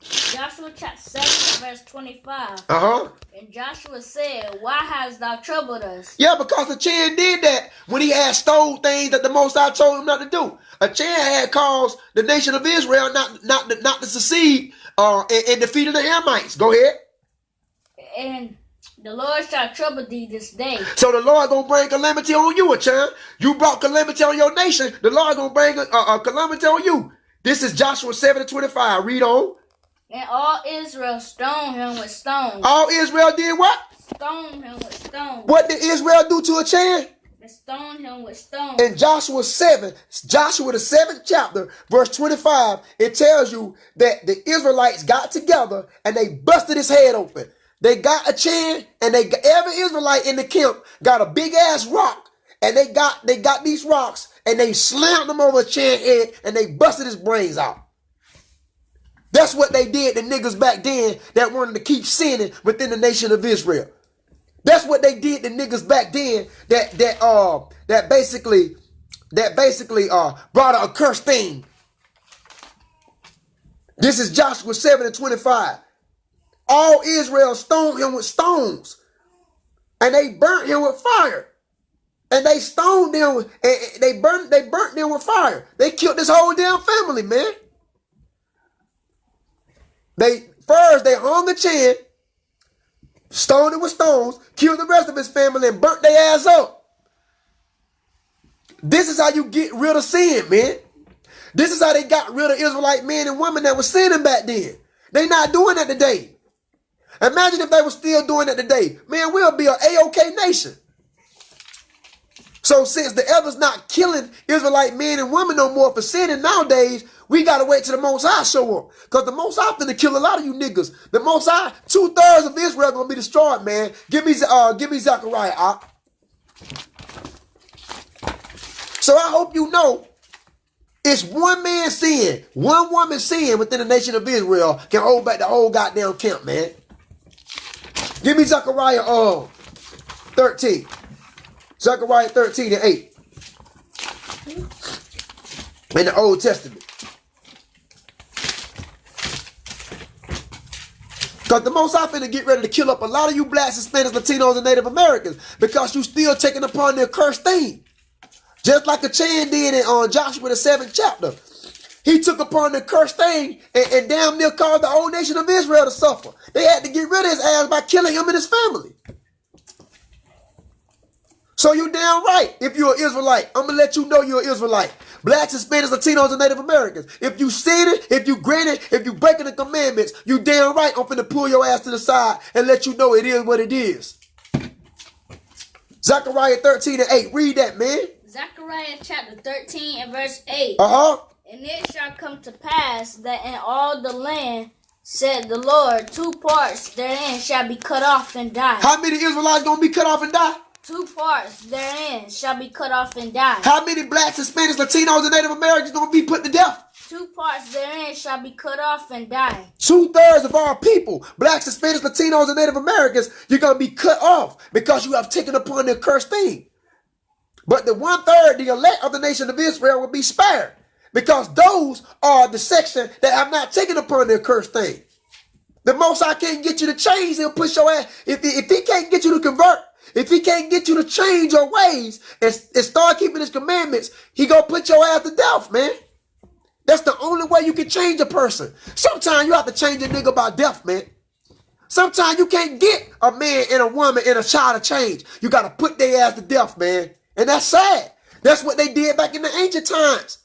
Joshua chapter 7 verse 25. Uh-huh. And Joshua said, why hast thou troubled us? Yeah, because Achan did that when he had stole things that the Most High told him not to do. Achan had caused the nation of Israel not to succeed in defeating the Hamites. Go ahead. And the Lord shall trouble thee this day. So the Lord gonna bring calamity on you, Achan. You brought calamity on your nation. The Lord gonna bring a calamity on you. This is Joshua 7 and 25. Read on. And all Israel stoned him with stones. All Israel did what? Stoned him with stones. What did Israel do to Achan? They stoned him with stones. In Joshua 7, Joshua the 7th chapter, verse 25, it tells you that the Israelites got together and they busted his head open. They got Achan, and every Israelite in the camp got a big ass rock, and they got these rocks and they slammed them over Achan's head and they busted his brains out. That's what they did to niggas back then that wanted to keep sinning within the nation of Israel. That's what they did to niggas back then that basically brought an accursed thing. This is Joshua 7 and 25. All Israel stoned him with stones, and they burnt him with fire. And they stoned them and they burnt them with fire. They killed this whole damn family, man. They hung Achan, stoned him with stones, killed the rest of his family, and burnt their ass up. This is how you get rid of sin, man. This is how they got rid of Israelite men and women that were sinning back then. They not doing that today. Imagine if they were still doing that today. Man, we'll be an A-OK nation. So since the elders not killing Israelite men and women no more for sinning nowadays, we got to wait till the Most High show up. Because the Most High finna kill a lot of you niggas. The Most High, 2/3 of Israel going to be destroyed, man. Give me Zechariah. So I hope you know, it's one man sin, one woman sin within the nation of Israel can hold back the whole goddamn camp, man. Give me Zechariah 13. Zechariah 13 and 8. In the Old Testament. Because the Most High finna get ready to kill up a lot of you blacks, Hispanics, Latinos, and Native Americans because you still taking upon the accursed thing. Just like Achan did in Joshua the 7th chapter. He took upon the cursed thing and damn near caused the whole nation of Israel to suffer. They had to get rid of his ass by killing him and his family. So you damn right. If you're an Israelite, I'm going to let you know you're an Israelite. Blacks, Hispanics, Latinos, and Native Americans. If you sin it, if you grant it, if you breaking the commandments, you damn right I'm finna pull your ass to the side and let you know it is what it is. Zechariah 13:8. Read that, man. Zechariah chapter 13 and verse 8. And it shall come to pass that in all the land, said the Lord, 2 parts therein shall be cut off and die. How many Israelites gonna be cut off and die? 2 parts therein shall be cut off and die. How many blacks, Hispanics, Latinos, and Native Americans gonna be put to death? 2 parts therein shall be cut off and die. 2/3 of our people, blacks, Hispanics, Latinos, and Native Americans, you're gonna be cut off because you have taken upon the cursed thing. But the 1/3, the elect of the nation of Israel, will be spared because those are the section that have not taken upon their cursed thing. The Most High can't get you to change, he'll push your ass. If he can't get you to convert, if he can't get you to change your ways and start keeping his commandments, he gonna put your ass to death, man. That's the only way you can change a person. Sometimes you have to change a nigga by death, man. Sometimes you can't get a man and a woman and a child to change. You got to put their ass to death, man. And that's sad. That's what they did back in the ancient times.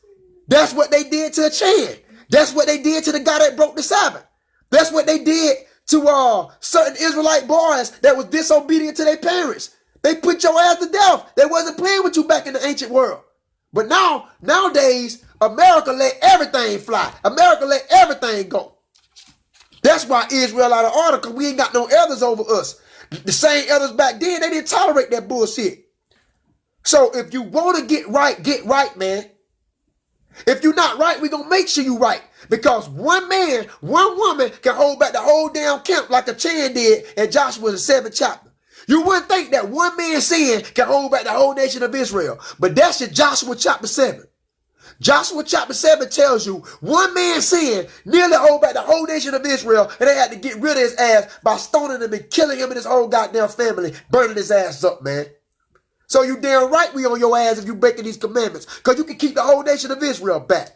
That's what they did to a Chan. That's what they did to the guy that broke the Sabbath. That's what they did to certain Israelite boys that was disobedient to their parents. They put your ass to death. They wasn't playing with you back in the ancient world. But nowadays, America let everything fly. America let everything go. That's why Israel out of order, because we ain't got no elders over us. The same elders back then, they didn't tolerate that bullshit. So if you want to get right, man. If you're not right, we're going to make sure you right. Because one man, one woman can hold back the whole damn camp like a Chan did in Joshua the 7th chapter. You wouldn't think that one man's sin can hold back the whole nation of Israel. But that's in Joshua chapter 7. Joshua chapter 7 tells you one man's sin nearly hold back the whole nation of Israel, and they had to get rid of his ass by stoning him and killing him and his whole goddamn family, burning his ass up, man. So you damn right we on your ass if you breaking these commandments, because you can keep the whole nation of Israel back.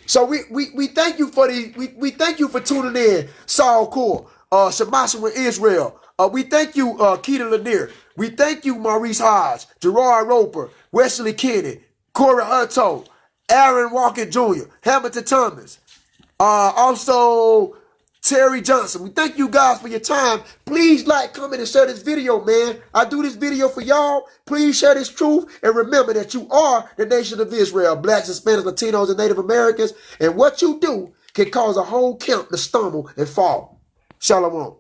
So we thank you for we thank you for tuning in, Saul Core, Shemashua Israel. We thank you, Keita Lanier. We thank you, Maurice Hodge, Gerard Roper, Wesley Kenny, Corey Hutto, Aaron Walker Jr., Hamilton Thomas, also Terry Johnson. We thank you guys for your time. Please like, comment, and share this video, man. I do this video for y'all. Please share this truth and remember that you are the nation of Israel, blacks, Hispanics, Latinos, and Native Americans. And what you do can cause a whole camp to stumble and fall. Shalom.